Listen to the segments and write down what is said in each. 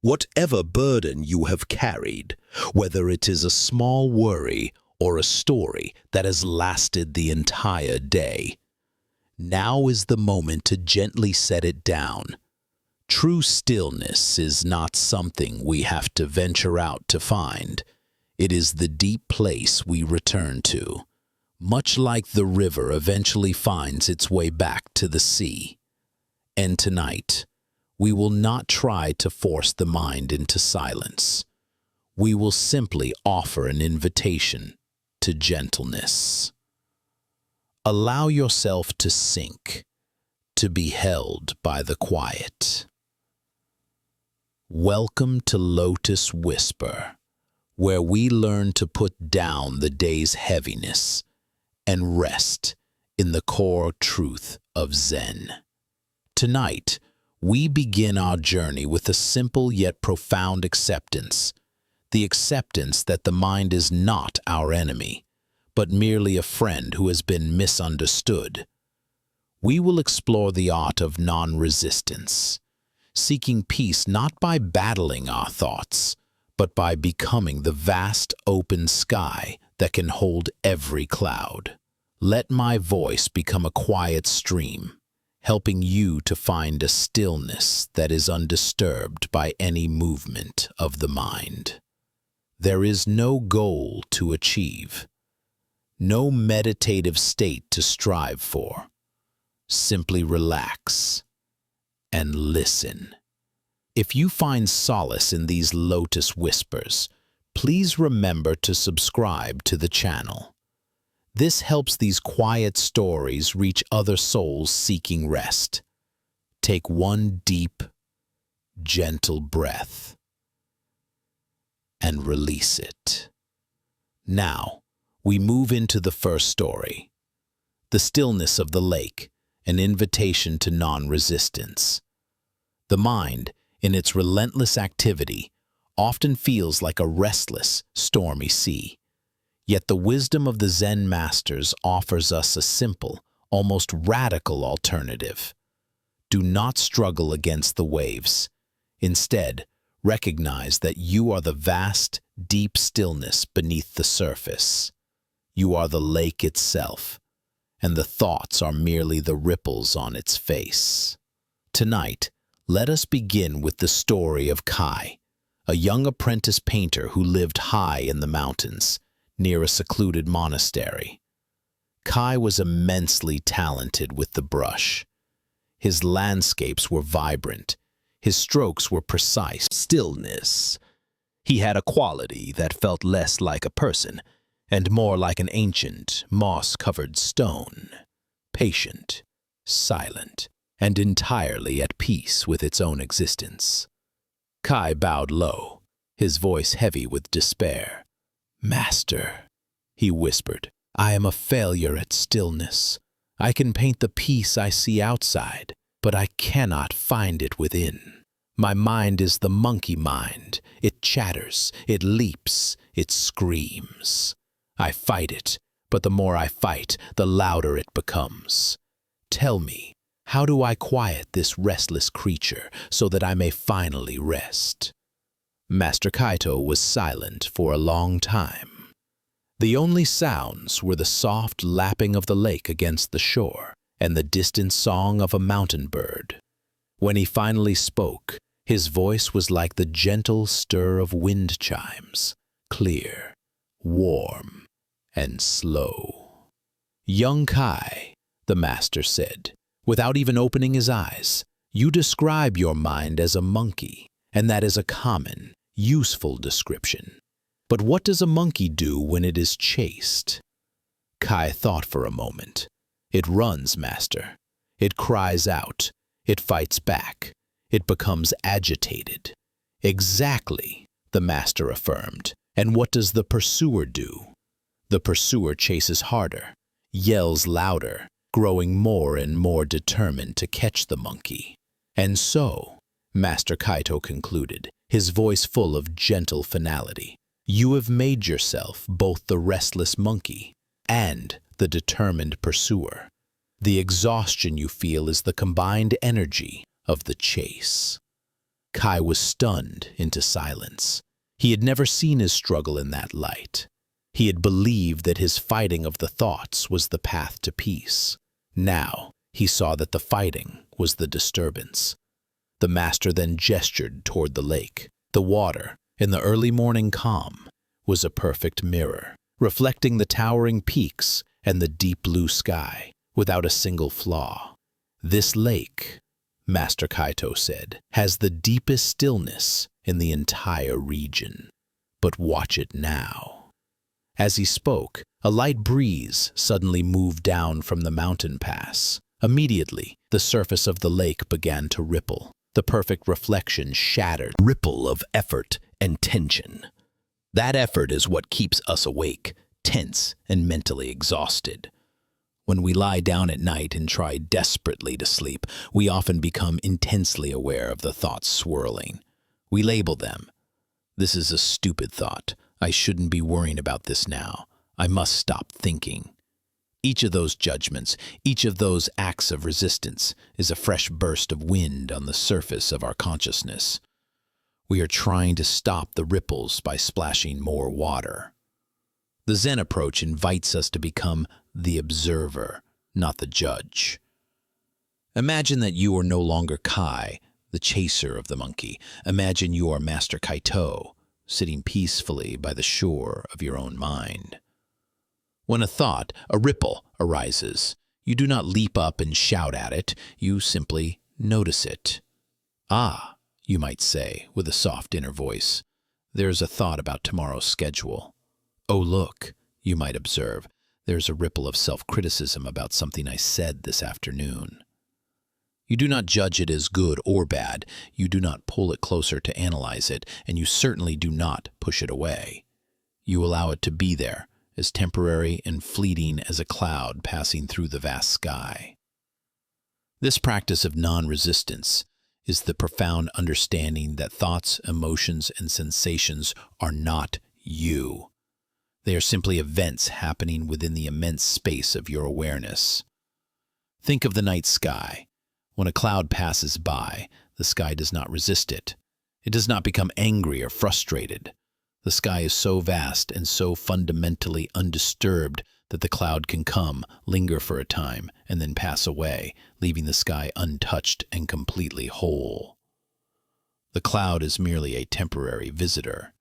Whatever burden you have carried, whether it is a small worry or a story that has lasted the entire day, now is the moment to gently set it down. True stillness is not something we have to venture out to find. It is the deep place we return to, much like the river eventually finds its way back to the sea. And tonight, we will not try to force the mind into silence. We will simply offer an invitation to gentleness. Allow yourself to sink, to be held by the quiet. Welcome to Lotus Whisper, where we learn to put down the day's heaviness and rest in the core truth of Zen. Tonight, we begin our journey with a simple yet profound acceptance, the acceptance that the mind is not our enemy, but merely a friend who has been misunderstood. We will explore the art of non-resistance, seeking peace not by battling our thoughts, but by becoming the vast open sky that can hold every cloud. Let my voice become a quiet stream, helping you to find a stillness that is undisturbed by any movement of the mind. There is no goal to achieve, no meditative state to strive for. Simply relax and listen. If you find solace in these Lotus Whispers, please remember to subscribe to the channel. This helps these quiet stories reach other souls seeking rest. Take one deep, gentle breath and release it. Now, we move into the first story, The Stillness of the Lake, an invitation to non-resistance. The mind, in its relentless activity, often feels like a restless, stormy sea. Yet the wisdom of the Zen masters offers us a simple, almost radical alternative. Do not struggle against the waves. Instead, recognize that you are the vast, deep stillness beneath the surface. You are the lake itself, and the thoughts are merely the ripples on its face. Tonight, let us begin with the story of Kai, a young apprentice painter who lived high in the mountains, near a secluded monastery. Kai was immensely talented with the brush. His landscapes were vibrant. His strokes were precise. Stillness. He had a quality that felt less like a person and more like an ancient, moss-covered stone. Patient, silent, and entirely at peace with its own existence. Kai bowed low, his voice heavy with despair. "Master," he whispered, "I am a failure at stillness. I can paint the peace I see outside, but I cannot find it within. My mind is the monkey mind. It chatters, it leaps, it screams. I fight it, but the more I fight, the louder it becomes. Tell me, how do I quiet this restless creature so that I may finally rest?" Master Kaito was silent for a long time. The only sounds were the soft lapping of the lake against the shore and the distant song of a mountain bird. When he finally spoke, his voice was like the gentle stir of wind chimes, clear, warm, and slow. "Young Kai," the master said, without even opening his eyes, "you describe your mind as a monkey, and that is a common, useful description. But what does a monkey do when it is chased?" Kai thought for a moment. "It runs, master. It cries out. It fights back. It becomes agitated." "Exactly," the master affirmed. "And what does the pursuer do?" "The pursuer chases harder, yells louder, growing more and more determined to catch the monkey. And so," Master Kaito concluded, his voice full of gentle finality, "you have made yourself both the restless monkey and the determined pursuer. The exhaustion you feel is the combined energy of the chase." Kai was stunned into silence. He had never seen his struggle in that light. He had believed that his fighting of the thoughts was the path to peace. Now he saw that the fighting was the disturbance. The master then gestured toward the lake. The water, in the early morning calm, was a perfect mirror, reflecting the towering peaks and the deep blue sky without a single flaw. This lake, Master Kaito said, has the deepest stillness in the entire region. But watch it now. As he spoke, a light breeze suddenly moved down from the mountain pass. Immediately, the surface of the lake began to ripple. The perfect reflection shattered. Ripple of effort and tension. That effort is what keeps us awake, tense, and mentally exhausted. When we lie down at night and try desperately to sleep, we often become intensely aware of the thoughts swirling. We label them. This is a stupid thought. I shouldn't be worrying about this now. I must stop thinking. Each of those judgments, each of those acts of resistance, is a fresh burst of wind on the surface of our consciousness. We are trying to stop the ripples by splashing more water. The Zen approach invites us to become the observer, not the judge. Imagine that you are no longer Kai, the chaser of the monkey. Imagine you are Master Kaito, sitting peacefully by the shore of your own mind. When a thought, a ripple, arises, you do not leap up and shout at it, you simply notice it. Ah, you might say, with a soft inner voice, there's a thought about tomorrow's schedule. Oh, look, you might observe, there's a ripple of self-criticism about something I said this afternoon. You do not judge it as good or bad, you do not pull it closer to analyze it, and you certainly do not push it away. You allow it to be there, as temporary and fleeting as a cloud passing through the vast sky. This practice of non-resistance is the profound understanding that thoughts, emotions, and sensations are not you. They are simply events happening within the immense space of your awareness. Think of the night sky. When a cloud passes by, the sky does not resist it. It does not become angry or frustrated. The sky is so vast and so fundamentally undisturbed that the cloud can come, linger for a time, and then pass away, leaving the sky untouched and completely whole. The cloud is merely a temporary visitor.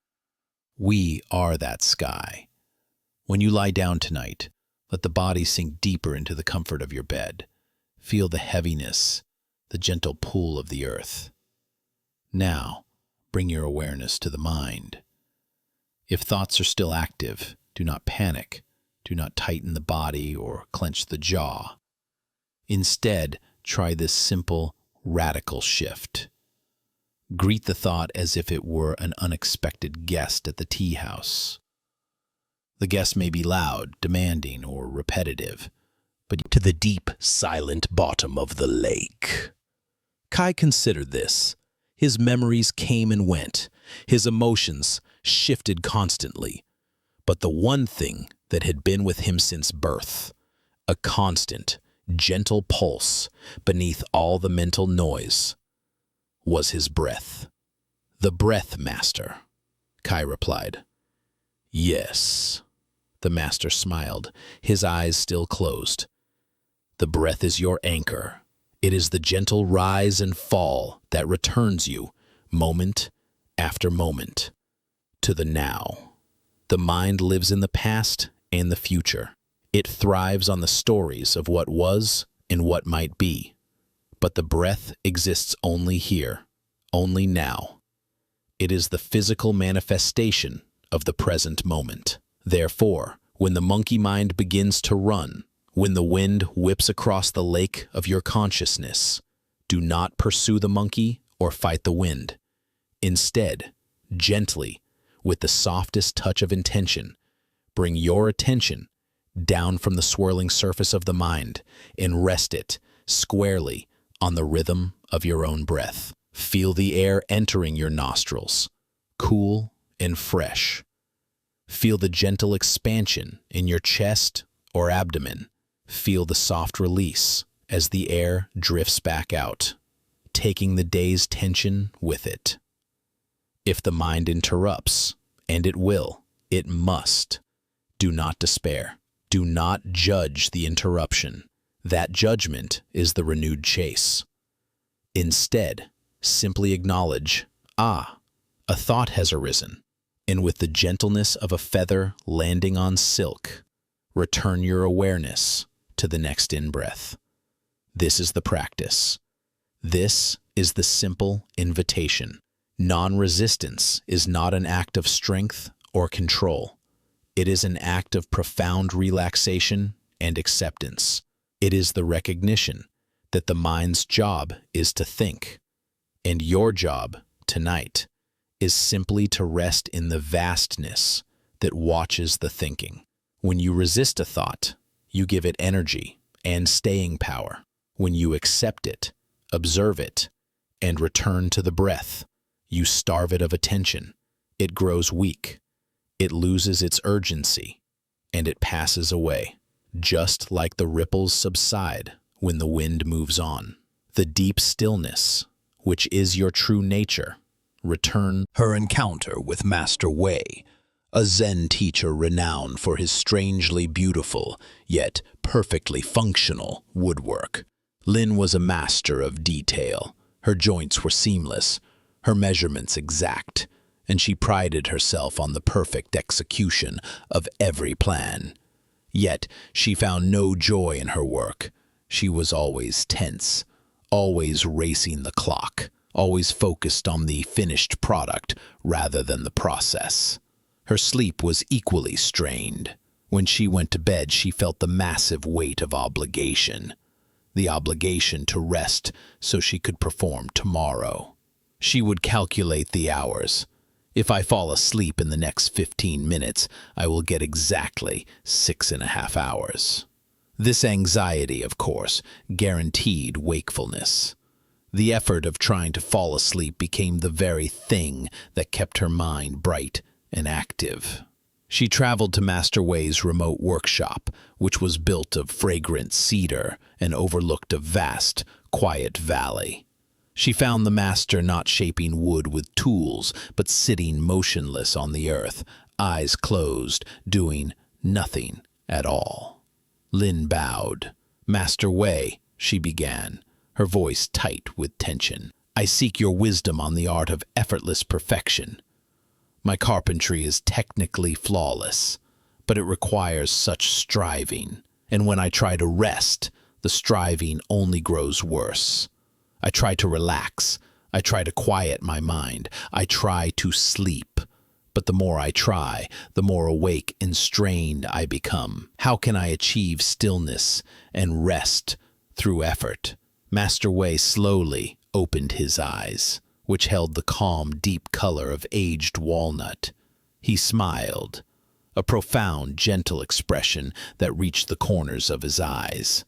We are that sky. When you lie down tonight, let the body sink deeper into the comfort of your bed. Feel the heaviness, the gentle pull of the earth. Now, bring your awareness to the mind. If thoughts are still active, do not panic. Do not tighten the body or clench the jaw. Instead, try this simple, radical shift. Greet the thought as if it were an unexpected guest at the tea house. The guest may be loud, demanding, or repetitive, but to the deep, silent bottom of the lake. Kai considered this. His memories came and went. His emotions shifted constantly. But the one thing that had been with him since birth, a constant, gentle pulse beneath all the mental noise, was his breath. The breath, Master, Kai replied. Yes. The master smiled, his eyes still closed. The breath is your anchor. It is the gentle rise and fall that returns you, moment after moment, to the now. The mind lives in the past and the future. It thrives on the stories of what was and what might be. But the breath exists only here, only now. It is the physical manifestation of the present moment. Therefore, when the monkey mind begins to run, when the wind whips across the lake of your consciousness, do not pursue the monkey or fight the wind. Instead, gently, with the softest touch of intention, bring your attention down from the swirling surface of the mind and rest it squarely on the rhythm of your own breath. Feel the air entering your nostrils, cool and fresh. Feel the gentle expansion in your chest or abdomen. Feel the soft release as the air drifts back out. taking the day's tension with it. If the mind interrupts, and it will, it must, do not despair. Do not judge the interruption. That judgment is the renewed chase. Instead, simply acknowledge, a thought has arisen, and with the gentleness of a feather landing on silk, return your awareness to the next in-breath. This is the practice. This is the simple invitation. Non-resistance is not an act of strength or control. It is an act of profound relaxation and acceptance. It is the recognition that the mind's job is to think, and your job tonight is simply to rest in the vastness that watches the thinking. When you resist a thought, you give it energy and staying power. When you accept it, observe it, and return to the breath, you starve it of attention. It grows weak. It loses its urgency, and it passes away, just like the ripples subside when the wind moves on. The deep stillness, which is your true nature, return. Her encounter with Master Wei, a Zen teacher renowned for his strangely beautiful, yet perfectly functional woodwork. Lin was a master of detail. Her joints were seamless, her measurements exact, and she prided herself on the perfect execution of every plan. Yet she found no joy in her work. She was always tense, always racing the clock, always focused on the finished product rather than the process. Her sleep was equally strained. When she went to bed, she felt the massive weight of obligation, the obligation to rest so she could perform tomorrow. She would calculate the hours. If I fall asleep in the next 15 minutes, I will get exactly 6.5 hours. This anxiety, of course, guaranteed wakefulness. The effort of trying to fall asleep became the very thing that kept her mind bright and active. She traveled to Master Wei's remote workshop, which was built of fragrant cedar and overlooked a vast, quiet valley. She found the master not shaping wood with tools, but sitting motionless on the earth, eyes closed, doing nothing at all. Lin bowed. "Master Wei," she began, her voice tight with tension, "I seek your wisdom on the art of effortless perfection. My carpentry is technically flawless, but it requires such striving, and when I try to rest, the striving only grows worse. I try to relax, I try to quiet my mind, I try to sleep, but the more I try, the more awake and strained I become. How can I achieve stillness and rest through effort?" Master Wei slowly opened his eyes, which held the calm, deep color of aged walnut. He smiled, a profound, gentle expression that reached the corners of his eyes.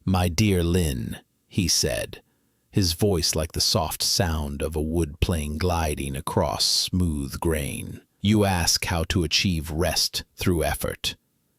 "My dear Lin," he said, his voice like the soft sound of a wood plane gliding across smooth grain. "You ask how to achieve rest through effort.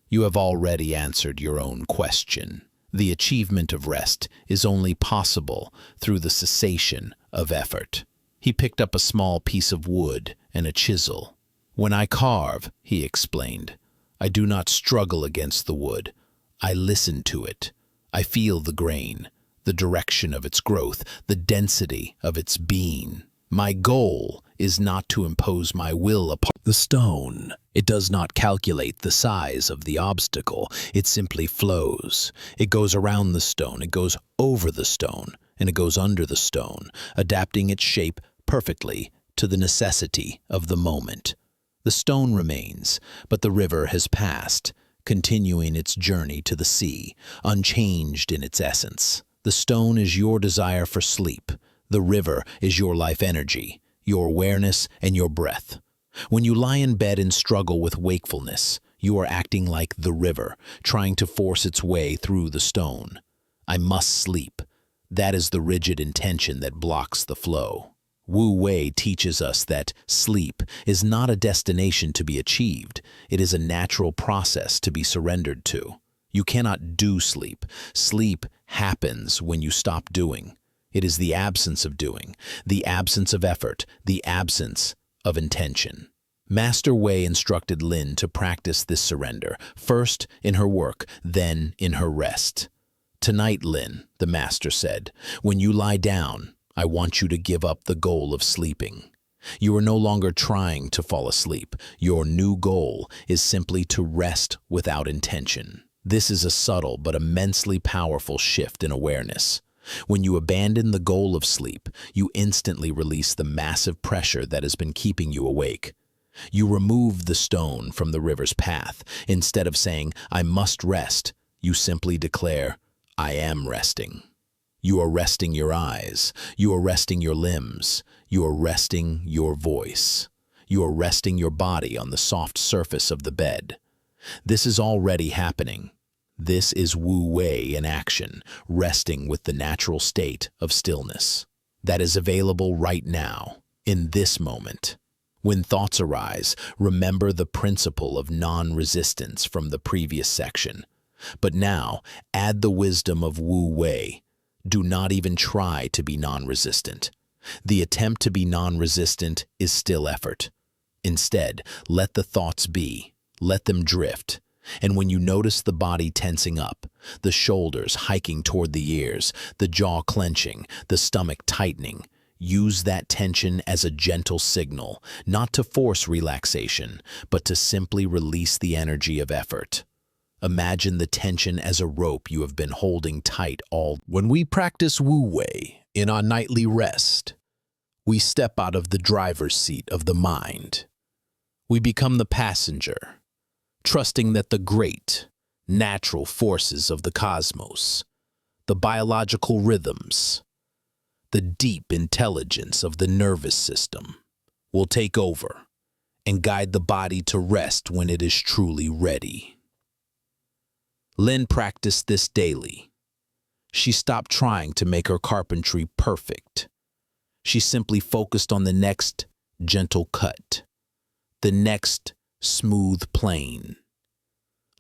You have already answered your own question. The achievement of rest is only possible through the cessation of effort." He picked up a small piece of wood and a chisel. "When I carve," he explained, "I do not struggle against the wood. I listen to it. I feel the grain, the direction of its growth, the density of its being. My goal is not to impose my will upon the stone. It does not calculate the size of the obstacle. It simply flows. It goes around the stone, it goes over the stone, and it goes under the stone, adapting its shape perfectly to the necessity of the moment. The stone remains, but the river has passed, continuing its journey to the sea, unchanged in its essence. The stone is your desire for sleep. The river is your life energy, your awareness, and your breath. When you lie in bed and struggle with wakefulness, you are acting like the river, trying to force its way through the stone. I must sleep. That is the rigid intention that blocks the flow. Wu Wei teaches us that sleep is not a destination to be achieved. It is a natural process to be surrendered to. You cannot do sleep. Sleep happens when you stop doing. It is the absence of doing, the absence of effort, the absence of intention. Master Wei instructed Lin to practice this surrender, first in her work, then in her rest. "Tonight, Lin," the master said, "when you lie down, I want you to give up the goal of sleeping. You are no longer trying to fall asleep. Your new goal is simply to rest without intention." This is a subtle but immensely powerful shift in awareness. When you abandon the goal of sleep, you instantly release the massive pressure that has been keeping you awake. You remove the stone from the river's path. Instead of saying, "I must rest," you simply declare, "I am resting." You are resting your eyes. You are resting your limbs. You are resting your voice. You are resting your body on the soft surface of the bed. This is already happening. This is Wu Wei in action, resting with the natural state of stillness. That is available right now, in this moment. When thoughts arise, remember the principle of non-resistance from the previous section. But now, add the wisdom of Wu Wei. Do not even try to be non-resistant. The attempt to be non-resistant is still effort. Instead, let the thoughts be. Let them drift. And when you notice the body tensing up, the shoulders hiking toward the ears, the jaw clenching, the stomach tightening, use that tension as a gentle signal, not to force relaxation, but to simply release the energy of effort. Imagine the tension as a rope you have been holding tight all. When we practice Wu Wei in our nightly rest, we step out of the driver's seat of the mind. We become the passenger, trusting that the great, natural forces of the cosmos, the biological rhythms, the deep intelligence of the nervous system will take over and guide the body to rest when it is truly ready. Lin practiced this daily. She stopped trying to make her carpentry perfect. She simply focused on the next gentle cut, the next smooth plane,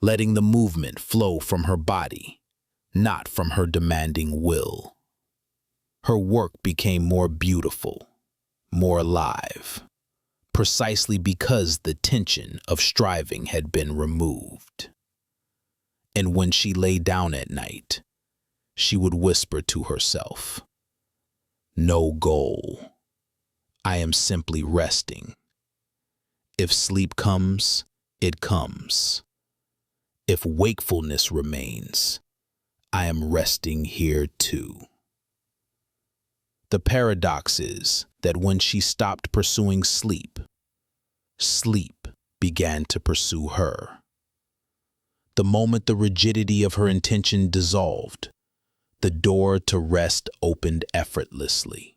letting the movement flow from her body, not from her demanding will. Her work became more beautiful, more alive, precisely because the tension of striving had been removed. And when she lay down at night, she would whisper to herself, "No goal. I am simply resting. If sleep comes, it comes. If wakefulness remains, I am resting here too." The paradox is that when she stopped pursuing sleep, sleep began to pursue her. The moment the rigidity of her intention dissolved, the door to rest opened effortlessly.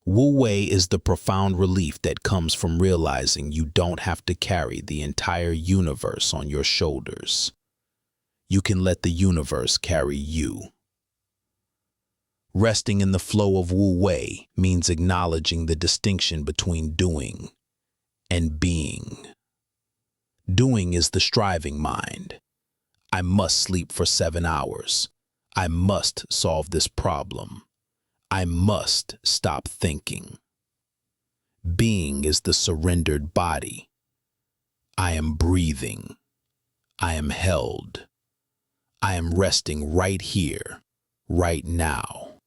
Wu Wei is the profound relief that comes from realizing you don't have to carry the entire universe on your shoulders. You can let the universe carry you. Resting in the flow of Wu Wei means acknowledging the distinction between doing and being. Doing is the striving mind. I must sleep for 7 hours. I must solve this problem. I must stop thinking. Being is the surrendered body. I am breathing. I am held. I am resting right here, right now,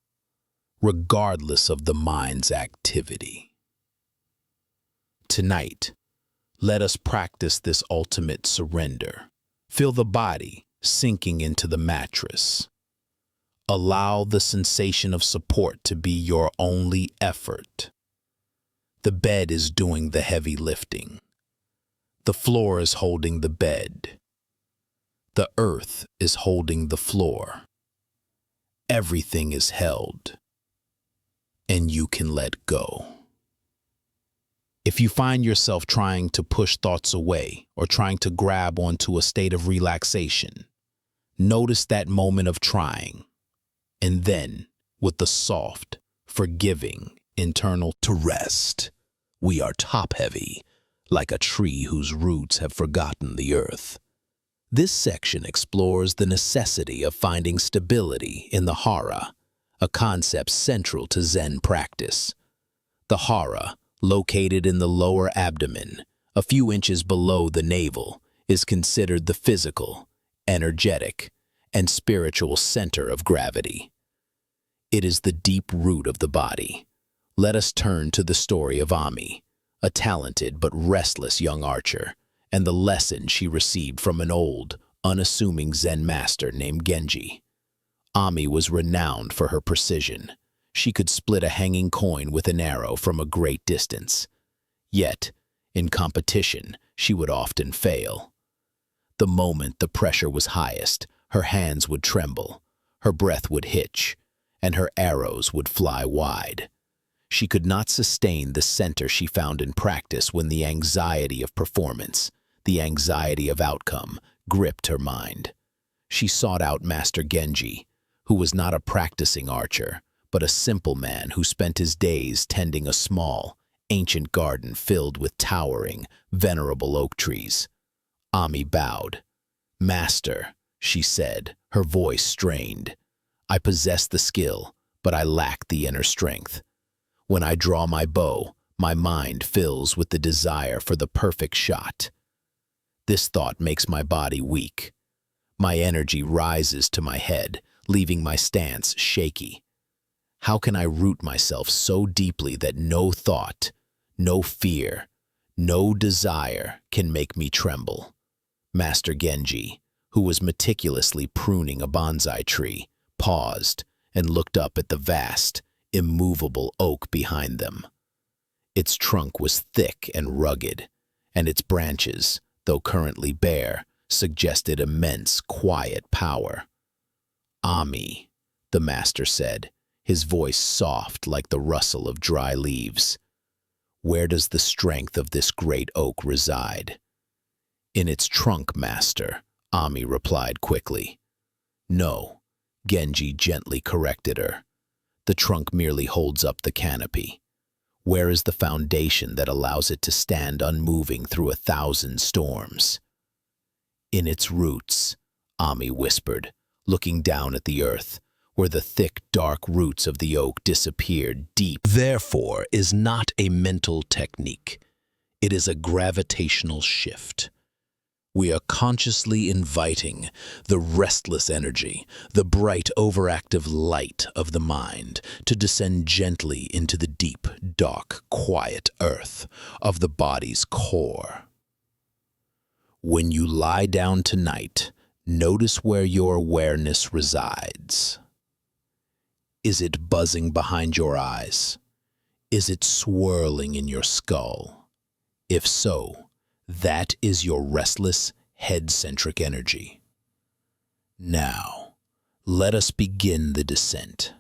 regardless of the mind's activity. Tonight, let us practice this ultimate surrender. Feel the body sinking into the mattress. Allow the sensation of support to be your only effort. The bed is doing the heavy lifting. The floor is holding the bed. The earth is holding the floor. Everything is held, and you can let go. If you find yourself trying to push thoughts away or trying to grab onto a state of relaxation, notice that moment of trying, and then, with the soft, forgiving, internal to rest, we are top-heavy, like a tree whose roots have forgotten the earth. This section explores the necessity of finding stability in the hara, a concept central to Zen practice. The hara, located in the lower abdomen, a few inches below the navel, is considered the physical, energetic, and spiritual center of gravity. It is the deep root of the body. Let us turn to the story of Ami, a talented but restless young archer, and the lesson she received from an old, unassuming Zen master named Genji. Ami was renowned for her precision. She could split a hanging coin with an arrow from a great distance. Yet, in competition, she would often fail. The moment the pressure was highest, her hands would tremble, her breath would hitch, and her arrows would fly wide. She could not sustain the center she found in practice when the anxiety of performance, the anxiety of outcome, gripped her mind. She sought out Master Genji, who was not a practicing archer, but a simple man who spent his days tending a small, ancient garden filled with towering, venerable oak trees. Ami bowed. "Master," she said, her voice strained, "I possess the skill, but I lack the inner strength. When I draw my bow, my mind fills with the desire for the perfect shot. This thought makes my body weak. My energy rises to my head, leaving my stance shaky. How can I root myself so deeply that no thought, no fear, no desire can make me tremble?" Master Genji, who was meticulously pruning a bonsai tree, paused and looked up at the vast, immovable oak behind them. Its trunk was thick and rugged, and its branches, though currently bare, suggested immense, quiet power. "Ami," the master said, his voice soft like the rustle of dry leaves. "Where does the strength of this great oak reside?" "In its trunk, master," Ami replied quickly. "No," Genji gently corrected her. "The trunk merely holds up the canopy. Where is the foundation that allows it to stand unmoving through 1,000 storms?" "In its roots," Ami whispered, looking down at the earth, where the thick, dark roots of the oak disappeared deep. Therefore is not a mental technique. It is a gravitational shift. We are consciously inviting the restless energy, the bright, overactive light of the mind to descend gently into the deep, dark, quiet earth of the body's core. When you lie down tonight, notice where your awareness resides. Is it buzzing behind your eyes? Is it swirling in your skull? If so, that is your restless, head-centric energy. Now, let us begin the descent.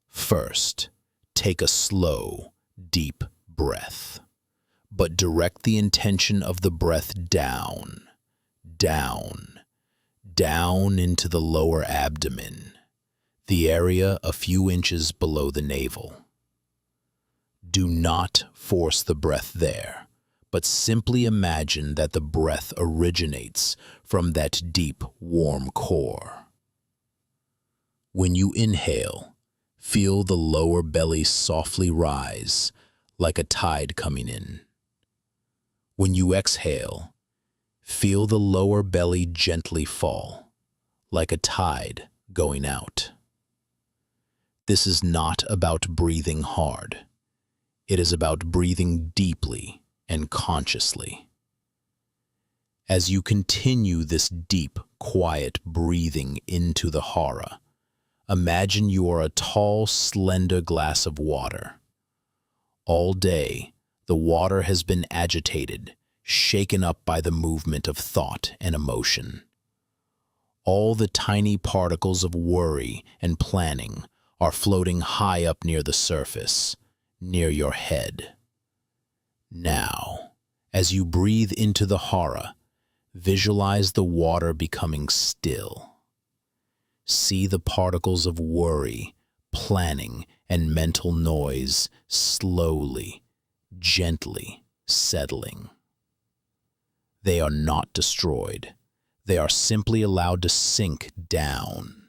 First, take a slow, deep breath, but direct the intention of the breath down, down, down into the lower abdomen, the area a few inches below the navel. Do not force the breath there, but simply imagine that the breath originates from that deep, warm core. When you inhale, feel the lower belly softly rise, like a tide coming in. When you exhale, feel the lower belly gently fall, like a tide going out. This is not about breathing hard. It is about breathing deeply and consciously. As you continue this deep, quiet breathing into the hara, imagine you are a tall, slender glass of water. All day, the water has been agitated, shaken up by the movement of thought and emotion. All the tiny particles of worry and planning are floating high up near the surface, near your head. Now, as you breathe into the hara, visualize the water becoming still. See the particles of worry, planning, and mental noise slowly, gently settling. They are not destroyed. They are simply allowed to sink down,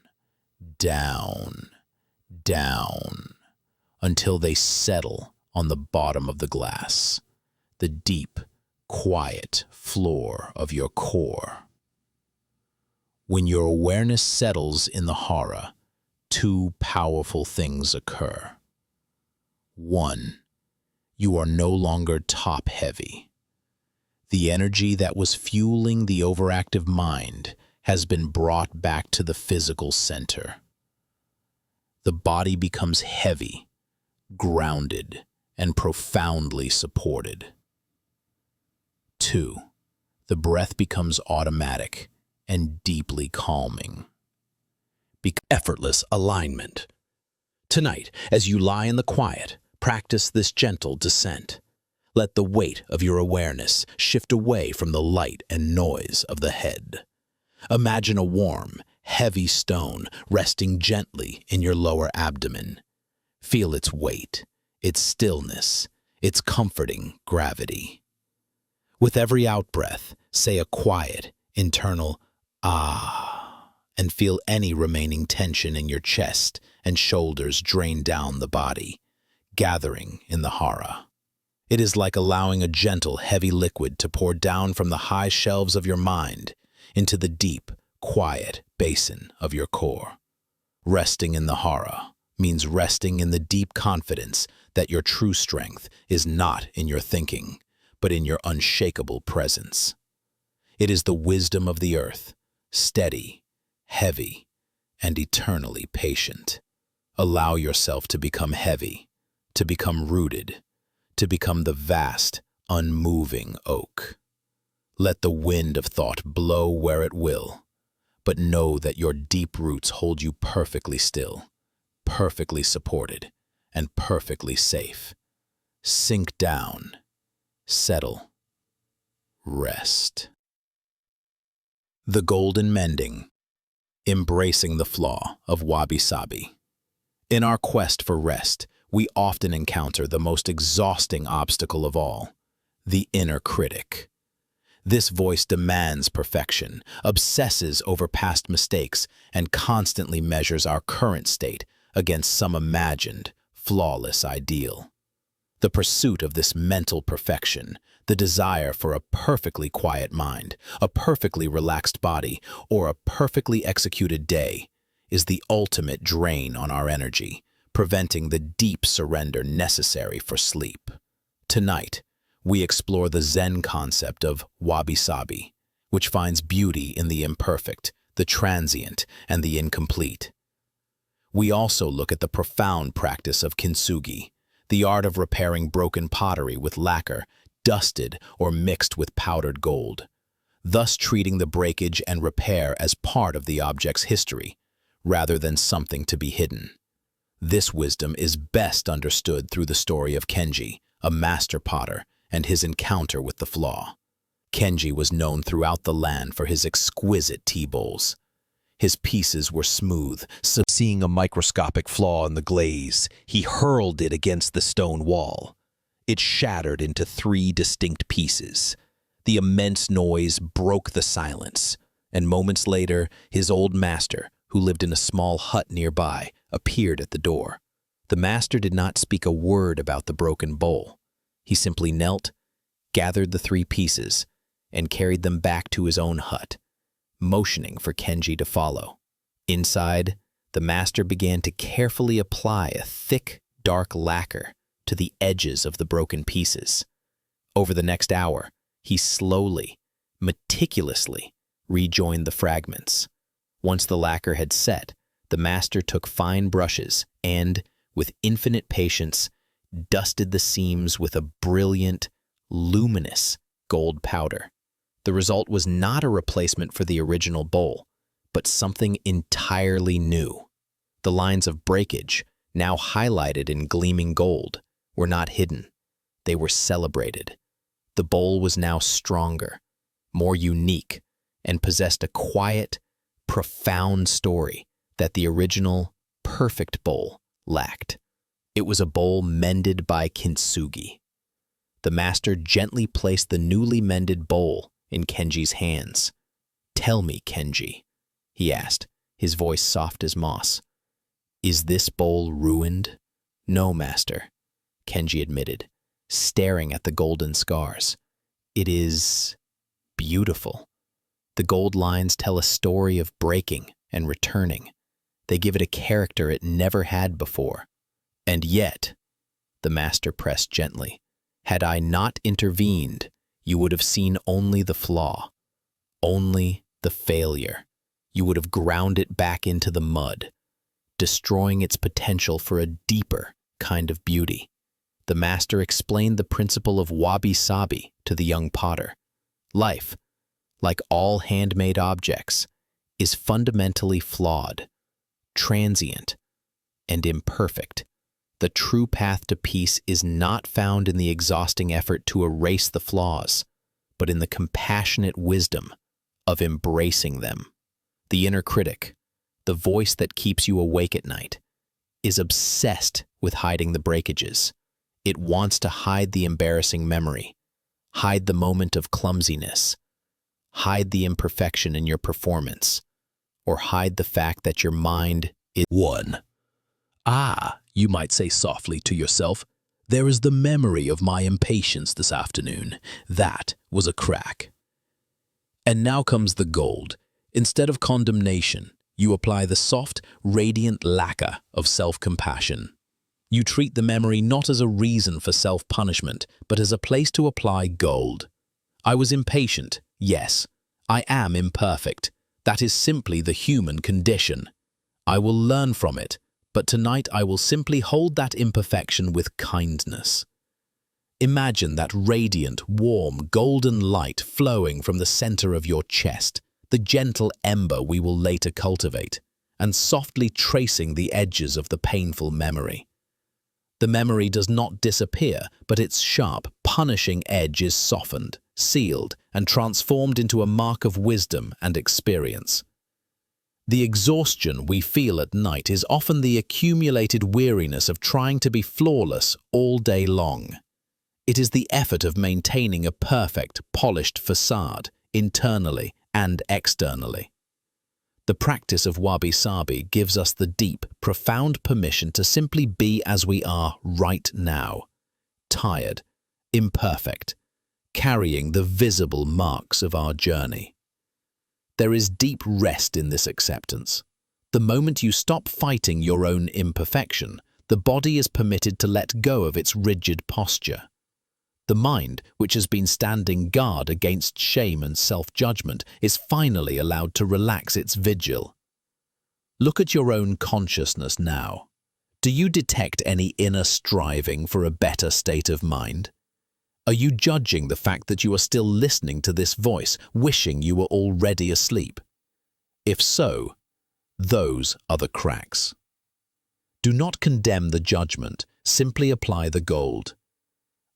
down, down until they settle on the bottom of the glass, the deep, quiet floor of your core. When your awareness settles in the hara, two powerful things occur. One, you are no longer top-heavy. The energy that was fueling the overactive mind has been brought back to the physical center. The body becomes heavy, grounded, and profoundly supported. Two, the breath becomes automatic and deeply calming. Effortless alignment. Tonight, as you lie in the quiet, practice this gentle descent. Let the weight of your awareness shift away from the light and noise of the head. Imagine a warm, heavy stone resting gently in your lower abdomen. Feel its weight, its stillness, its comforting gravity. With every out-breath, say a quiet, internal ah, and feel any remaining tension in your chest and shoulders drain down the body, gathering in the hara. It is like allowing a gentle, heavy liquid to pour down from the high shelves of your mind into the deep, quiet basin of your core. Resting in the hara means resting in the deep confidence that your true strength is not in your thinking, but in your unshakable presence. It is the wisdom of the earth, steady, heavy, and eternally patient. Allow yourself to become heavy, to become rooted, to become the vast, unmoving oak. Let the wind of thought blow where it will, but know that your deep roots hold you perfectly still, perfectly supported, and perfectly safe. Sink down, settle, rest. The golden mending. Embracing the flaw of wabi-sabi. In our quest for rest, we often encounter the most exhausting obstacle of all, the inner critic. This voice demands perfection, obsesses over past mistakes, and constantly measures our current state against some imagined, flawless ideal. The pursuit of this mental perfection, the desire for a perfectly quiet mind, a perfectly relaxed body, or a perfectly executed day, is the ultimate drain on our energy, preventing the deep surrender necessary for sleep. Tonight, we explore the Zen concept of wabi-sabi, which finds beauty in the imperfect, the transient, and the incomplete. We also look at the profound practice of kintsugi, the art of repairing broken pottery with lacquer, dusted or mixed with powdered gold, thus treating the breakage and repair as part of the object's history, rather than something to be hidden. This wisdom is best understood through the story of Kenji, a master potter, and his encounter with the flaw. Kenji was known throughout the land for his exquisite tea bowls. His pieces were smooth, so seeing a microscopic flaw in the glaze, he hurled it against the stone wall. It shattered into 3 distinct pieces. The immense noise broke the silence, and moments later, his old master, who lived in a small hut nearby, appeared at the door. The master did not speak a word about the broken bowl. He simply knelt, gathered the 3 pieces, and carried them back to his own hut, motioning for Kenji to follow. Inside, the master began to carefully apply a thick, dark lacquer to the edges of the broken pieces. Over the next hour, he slowly, meticulously rejoined the fragments. Once the lacquer had set, the master took fine brushes and, with infinite patience, dusted the seams with a brilliant, luminous gold powder. The result was not a replacement for the original bowl, but something entirely new. The lines of breakage, now highlighted in gleaming gold, were not hidden. They were celebrated. The bowl was now stronger, more unique, and possessed a quiet, profound story that the original, perfect bowl lacked. It was a bowl mended by kintsugi. The master gently placed the newly mended bowl in Kenji's hands. "Tell me, Kenji," he asked, his voice soft as moss. Is this bowl ruined? No, master, Kenji admitted, staring at the golden scars. It is beautiful. The gold lines tell a story of breaking and returning. They give it a character it never had before. And yet, the master pressed gently, had I not intervened, you would have seen only the flaw, only the failure. You would have ground it back into the mud, destroying its potential for a deeper kind of beauty. The master explained the principle of wabi-sabi to the young potter. Life, like all handmade objects, is fundamentally flawed, transient, and imperfect. The true path to peace is not found in the exhausting effort to erase the flaws, but in the compassionate wisdom of embracing them. The inner critic, the voice that keeps you awake at night, is obsessed with hiding the breakages. It wants to hide the embarrassing memory, hide the moment of clumsiness, hide the imperfection in your performance, or hide the fact that your mind is one. Ah, you might say softly to yourself, there is the memory of my impatience this afternoon. That was a crack. And now comes the gold. Instead of condemnation, you apply the soft, radiant lacquer of self-compassion. You treat the memory not as a reason for self-punishment, but as a place to apply gold. I was impatient, yes. I am imperfect. That is simply the human condition. I will learn from it, but tonight I will simply hold that imperfection with kindness. Imagine that radiant, warm, golden light flowing from the center of your chest, the gentle ember we will later cultivate, and softly tracing the edges of the painful memory. The memory does not disappear, but its sharp, punishing edge is softened, sealed, and transformed into a mark of wisdom and experience. The exhaustion we feel at night is often the accumulated weariness of trying to be flawless all day long. It is the effort of maintaining a perfect, polished facade, internally and externally. The practice of wabi-sabi gives us the deep, profound permission to simply be as we are right now, tired, imperfect, carrying the visible marks of our journey. There is deep rest in this acceptance. The moment you stop fighting your own imperfection, the body is permitted to let go of its rigid posture. The mind, which has been standing guard against shame and self-judgment, is finally allowed to relax its vigil. Look at your own consciousness now. Do you detect any inner striving for a better state of mind? Are you judging the fact that you are still listening to this voice, wishing you were already asleep? If so, those are the cracks. Do not condemn the judgment, simply apply the gold.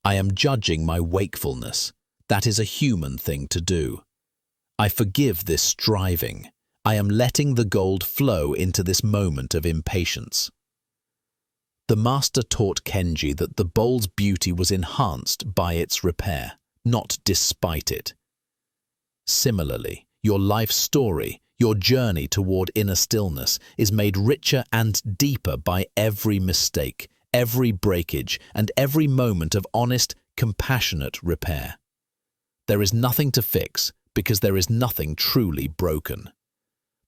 I am judging my wakefulness. That is a human thing to do. I forgive this striving. I am letting the gold flow into this moment of impatience. The master taught Kenji that the bowl's beauty was enhanced by its repair, not despite it. Similarly, your life story, your journey toward inner stillness, is made richer and deeper by every mistake, every breakage, and every moment of honest, compassionate repair. There is nothing to fix because there is nothing truly broken.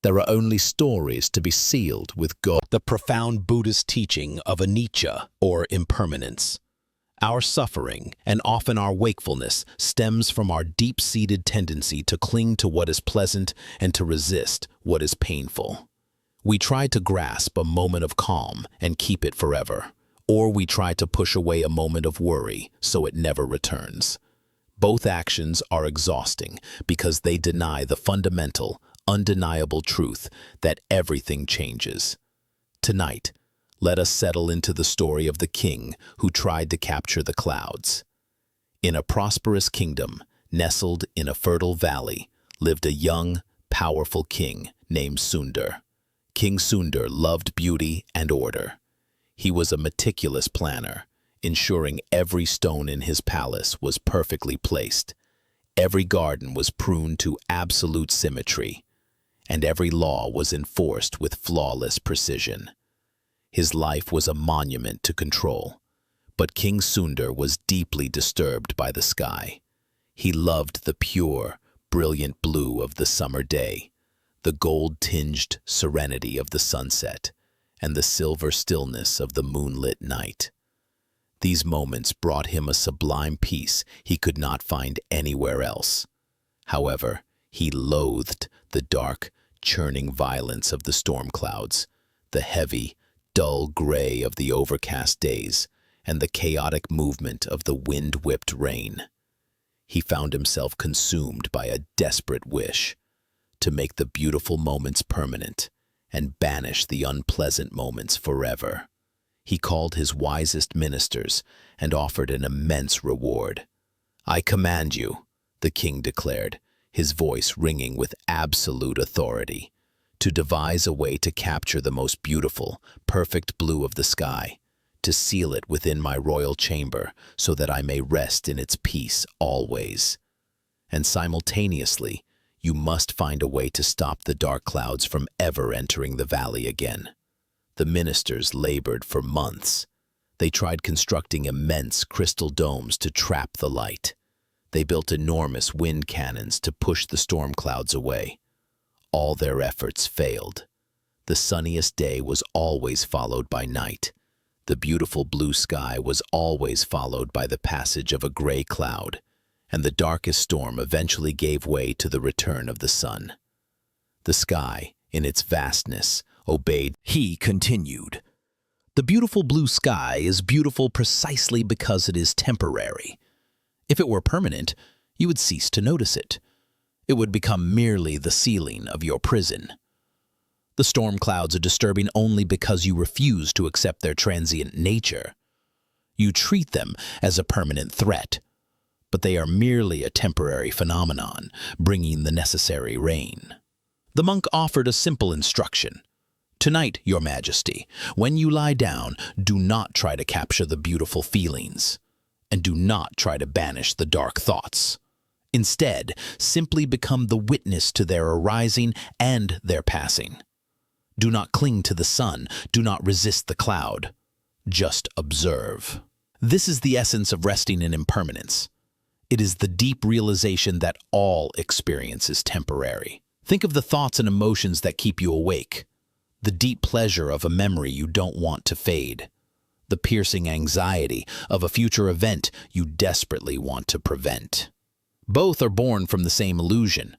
There are only stories to be sealed with God. The profound Buddhist teaching of anicca, or impermanence. Our suffering, and often our wakefulness, stems from our deep-seated tendency to cling to what is pleasant and to resist what is painful. We try to grasp a moment of calm and keep it forever, or we try to push away a moment of worry so it never returns. Both actions are exhausting because they deny the fundamental, undeniable truth that everything changes. Tonight, let us settle into the story of the king who tried to capture the clouds. In a prosperous kingdom, nestled in a fertile valley, lived a young, powerful king named Sundar. King Sundar loved beauty and order. He was a meticulous planner, ensuring every stone in his palace was perfectly placed. Every garden was pruned to absolute symmetry, and every law was enforced with flawless precision. His life was a monument to control. But King Sundar was deeply disturbed by the sky. He loved the pure, brilliant blue of the summer day, the gold-tinged serenity of the sunset, and the silver stillness of the moonlit night. These moments brought him a sublime peace he could not find anywhere else. However, he loathed the dark, churning violence of the storm clouds, the heavy, dull gray of the overcast days, and the chaotic movement of the wind-whipped rain. He found himself consumed by a desperate wish to make the beautiful moments permanent and banish the unpleasant moments forever. He called his wisest ministers and offered an immense reward. "I command you," the king declared, his voice ringing with absolute authority, "to devise a way to capture the most beautiful, perfect blue of the sky, to seal it within my royal chamber so that I may rest in its peace always. And simultaneously, you must find a way to stop the dark clouds from ever entering the valley again." The ministers labored for months. They tried constructing immense crystal domes to trap the light. They built enormous wind cannons to push the storm clouds away. All their efforts failed. The sunniest day was always followed by night. The beautiful blue sky was always followed by the passage of a gray cloud, and the darkest storm eventually gave way to the return of the sun. The sky, in its vastness, obeyed. He continued, "The beautiful blue sky is beautiful precisely because it is temporary. If it were permanent, you would cease to notice it. It would become merely the ceiling of your prison. The storm clouds are disturbing only because you refuse to accept their transient nature. You treat them as a permanent threat, but they are merely a temporary phenomenon, bringing the necessary rain." The monk offered a simple instruction. "Tonight, Your Majesty, when you lie down, do not try to capture the beautiful feelings, and do not try to banish the dark thoughts. Instead, simply become the witness to their arising and their passing. Do not cling to the sun, do not resist the cloud. Just observe." This is the essence of resting in impermanence. It is the deep realization that all experience is temporary. Think of the thoughts and emotions that keep you awake. The deep pleasure of a memory you don't want to fade. The piercing anxiety of a future event you desperately want to prevent. Both are born from the same illusion,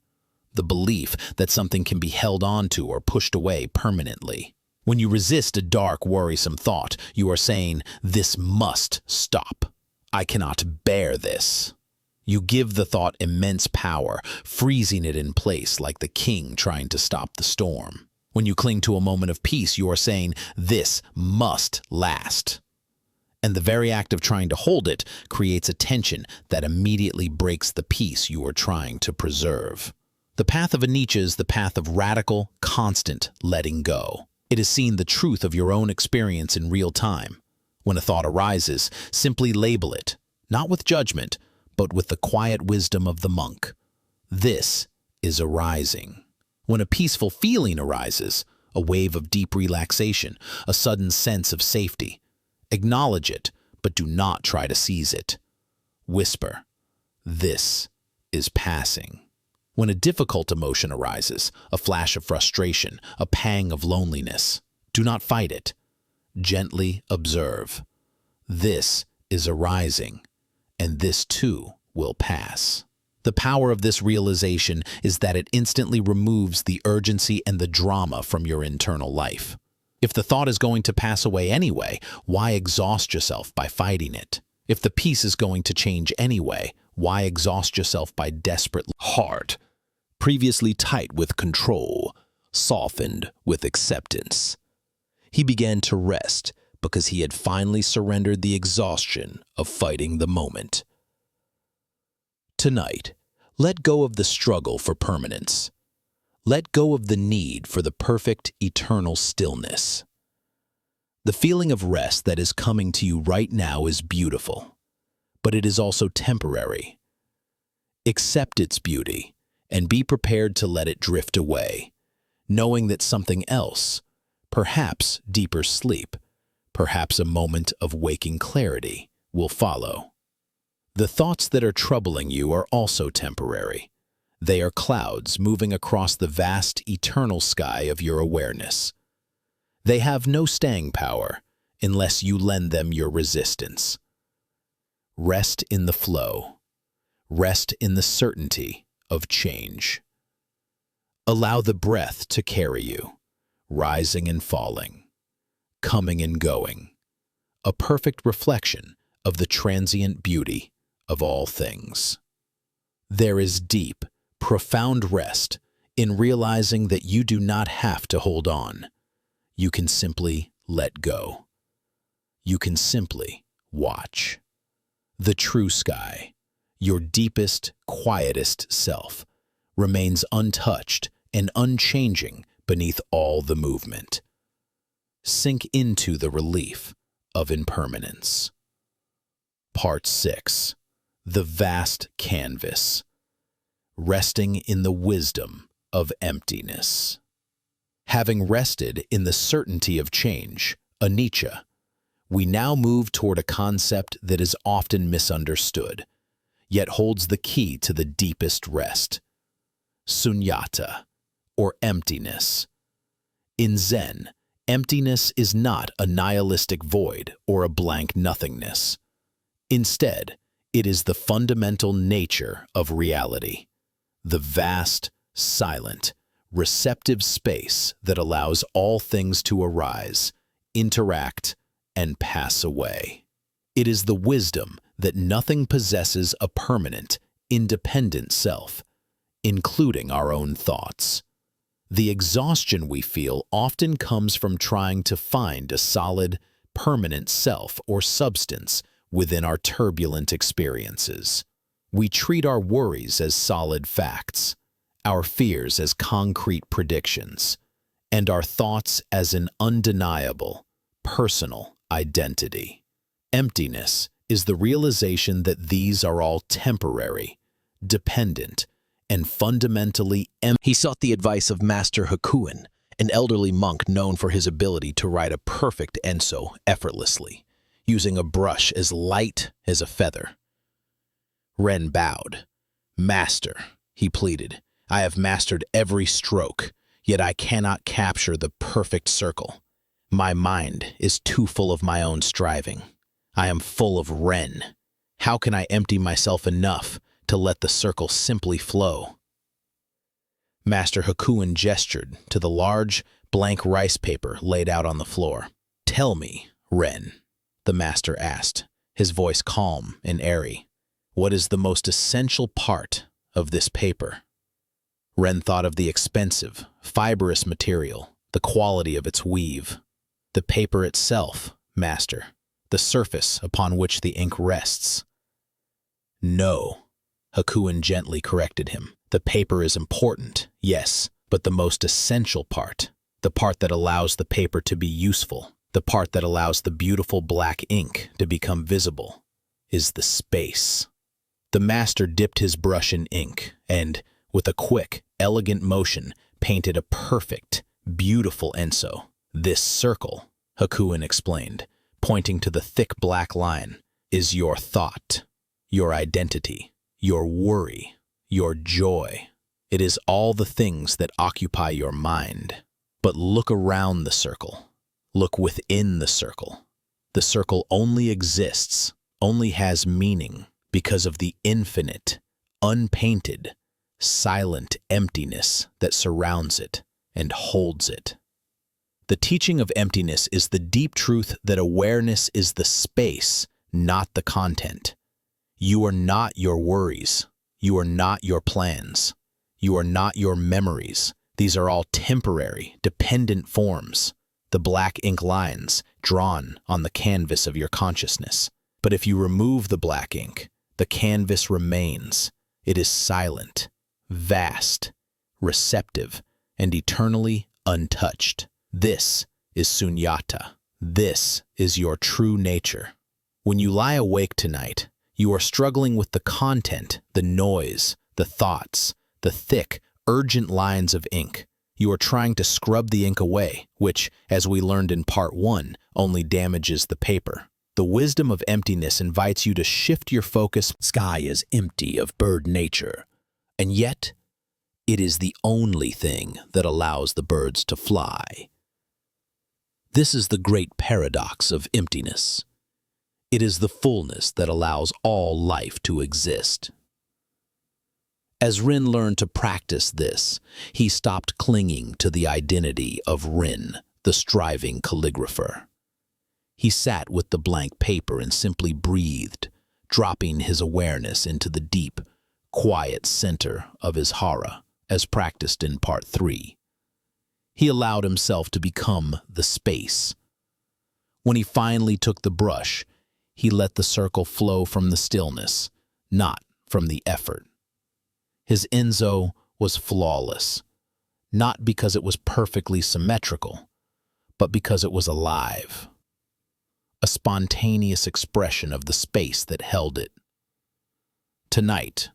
the belief that something can be held onto or pushed away permanently. When you resist a dark, worrisome thought, you are saying, "This must stop. I cannot bear this." You give the thought immense power, freezing it in place like the king trying to stop the storm. When you cling to a moment of peace, you are saying, "This must last." And the very act of trying to hold it creates a tension that immediately breaks the peace you are trying to preserve. The path of anicca is the path of radical, constant letting go. It is seeing the truth of your own experience in real time. When a thought arises, simply label it, not with judgment, but with the quiet wisdom of the monk. This is arising. When a peaceful feeling arises, a wave of deep relaxation, a sudden sense of safety, acknowledge it, but do not try to seize it. Whisper, "This is passing." When a difficult emotion arises, a flash of frustration, a pang of loneliness, do not fight it. Gently observe. This is arising, and this too will pass. The power of this realization is that it instantly removes the urgency and the drama from your internal life. If the thought is going to pass away anyway, why exhaust yourself by fighting it? If the peace is going to change anyway, why exhaust yourself by desperate Heart, previously tight with control, softened with acceptance. He began to rest because he had finally surrendered the exhaustion of fighting the moment. Tonight, let go of the struggle for permanence. Let go of the need for the perfect, eternal stillness. The feeling of rest that is coming to you right now is beautiful, but it is also temporary. Accept its beauty and be prepared to let it drift away, knowing that something else, perhaps deeper sleep, Perhaps a moment of waking clarity will follow. The thoughts that are troubling you are also temporary. They are clouds moving across the vast, eternal sky of your awareness. They have no staying power unless you lend them your resistance. Rest in the flow. Rest in the certainty of change. Allow the breath to carry you, rising and falling, coming and going, a perfect reflection of the transient beauty of all things. There is deep, profound rest in realizing that you do not have to hold on. You can simply let go. You can simply watch. The true sky, your deepest, quietest self, remains untouched and unchanging beneath all the movement. Sink into the relief of impermanence. Part 6. The vast canvas. Resting in the wisdom of emptiness. Having rested in the certainty of change, anicca, we now move toward a concept that is often misunderstood, yet holds the key to the deepest rest. Sunyata, or emptiness. In Zen, emptiness is not a nihilistic void or a blank nothingness. Instead, it is the fundamental nature of reality, the vast, silent, receptive space that allows all things to arise, interact, and pass away. It is the wisdom that nothing possesses a permanent, independent self, including our own thoughts. The exhaustion we feel often comes from trying to find a solid, permanent self or substance within our turbulent experiences. We treat our worries as solid facts, our fears as concrete predictions, and our thoughts as an undeniable, personal identity. Emptiness is the realization that these are all temporary, dependent, and fundamentally empty. He sought the advice of Master Hakuin, an elderly monk known for his ability to write a perfect enso effortlessly, using a brush as light as a feather. Ren bowed. "Master," he pleaded, "I have mastered every stroke, yet I cannot capture the perfect circle. My mind is too full of my own striving. I am full of Ren. How can I empty myself enough to let the circle simply flow?" Master Hakuin gestured to the large, blank rice paper laid out on the floor. "Tell me, Ren," the master asked, his voice calm and airy, "what is the most essential part of this paper?" Ren thought of the expensive, fibrous material, the quality of its weave. "The paper itself, master, the surface upon which the ink rests." "No," Hakuin gently corrected him. "The paper is important, yes, but the most essential part, the part that allows the paper to be useful, the part that allows the beautiful black ink to become visible, is the space." The master dipped his brush in ink and, with a quick, elegant motion, painted a perfect, beautiful enso. "This circle," Hakuin explained, pointing to the thick black line, "is your thought, your identity, your worry, your joy. It is all the things that occupy your mind. But look around the circle. Look within the circle. The circle only exists, only has meaning because of the infinite, unpainted, silent emptiness that surrounds it and holds it." The teaching of emptiness is the deep truth that awareness is the space, not the content. You are not your worries. You are not your plans. You are not your memories. These are all temporary, dependent forms, the black ink lines drawn on the canvas of your consciousness. But if you remove the black ink, the canvas remains. It is silent, vast, receptive, and eternally untouched. This is sunyata. This is your true nature. When you lie awake tonight, you are struggling with the content, the noise, the thoughts, the thick, urgent lines of ink. You are trying to scrub the ink away, which, as we learned in part 1, only damages the paper. The wisdom of emptiness invites you to shift your focus. Sky is empty of bird nature, and yet it is the only thing that allows the birds to fly. This is the great paradox of emptiness. It is the fullness that allows all life to exist. As Rin learned to practice this, he stopped clinging to the identity of Rin, the striving calligrapher. He sat with the blank paper and simply breathed, dropping his awareness into the deep, quiet center of his hara, as practiced in part 3. He allowed himself to become the space. When he finally took the brush, he let the circle flow from the stillness, not from the effort. His Enzo was flawless, not because it was perfectly symmetrical, but because it was alive. A spontaneous expression of the space that held it. Tonight,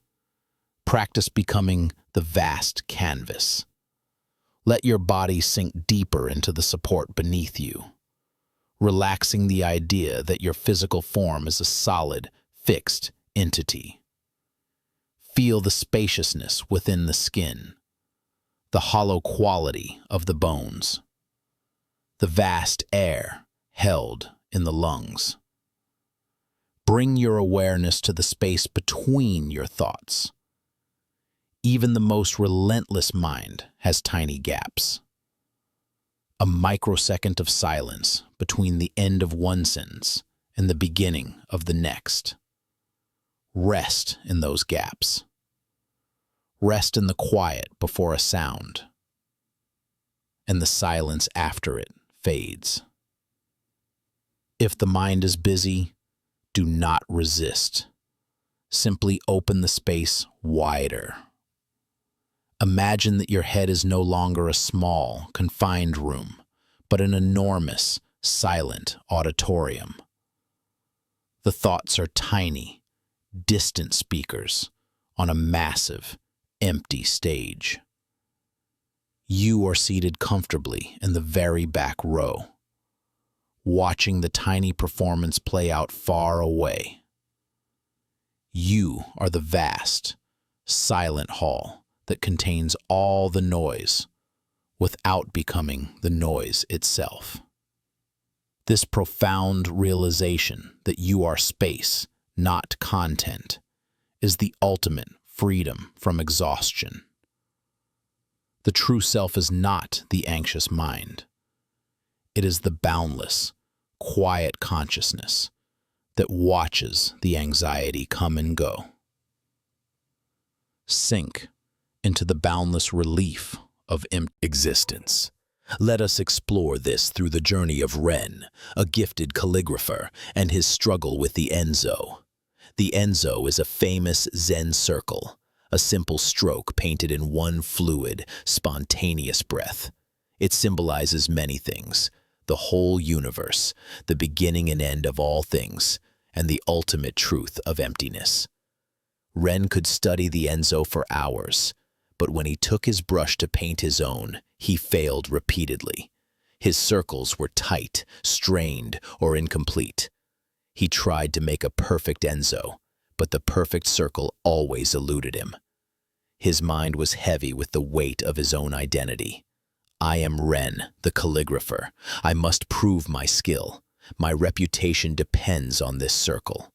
practice becoming the vast canvas. Let your body sink deeper into the support beneath you, relaxing the idea that your physical form is a solid, fixed entity. Feel the spaciousness within the skin, the hollow quality of the bones, the vast air held in the lungs. Bring your awareness to the space between your thoughts. Even the most relentless mind has tiny gaps. A microsecond of silence between the end of one sentence and the beginning of the next. Rest in those gaps. Rest in the quiet before a sound, and the silence after it fades. If the mind is busy, do not resist. Simply open the space wider. Imagine that your head is no longer a small, confined room, but an enormous, silent auditorium. The thoughts are tiny, distant speakers on a massive, empty stage. You are seated comfortably in the very back row, watching the tiny performance play out far away. You are the vast, silent hall that contains all the noise without becoming the noise itself. This profound realization that you are space, not content, is the ultimate freedom from exhaustion. The true self is not the anxious mind. It is the boundless, quiet consciousness that watches the anxiety come and go. Sink into the boundless relief of empty existence. Let us explore this through the journey of Ren, a gifted calligrapher, and his struggle with the Enzo. The Enzo is a famous Zen circle, a simple stroke painted in one fluid, spontaneous breath. It symbolizes many things: the whole universe, the beginning and end of all things, and the ultimate truth of emptiness. Ren could study the Enzo for hours, but when he took his brush to paint his own, he failed repeatedly. His circles were tight, strained, or incomplete. He tried to make a perfect Enzo, but the perfect circle always eluded him. His mind was heavy with the weight of his own identity. I am Ren, the calligrapher. I must prove my skill. My reputation depends on this circle.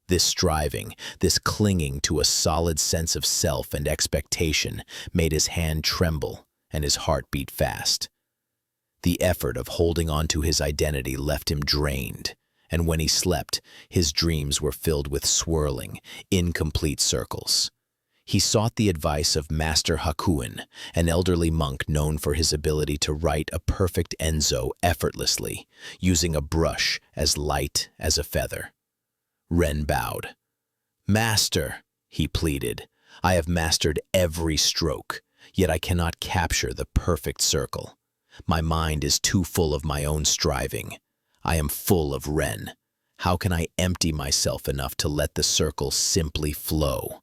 This striving, this clinging to a solid sense of self and expectation made his hand tremble and his heart beat fast. The effort of holding on to his identity left him drained, and when he slept, his dreams were filled with swirling, incomplete circles. He sought the advice of Master Hakuin, an elderly monk known for his ability to write a perfect Enzo effortlessly, using a brush as light as a feather. Ren bowed. "Master," he pleaded, "I have mastered every stroke, yet I cannot capture the perfect circle. My mind is too full of my own striving. I am full of Ren. How can I empty myself enough to let the circle simply flow?"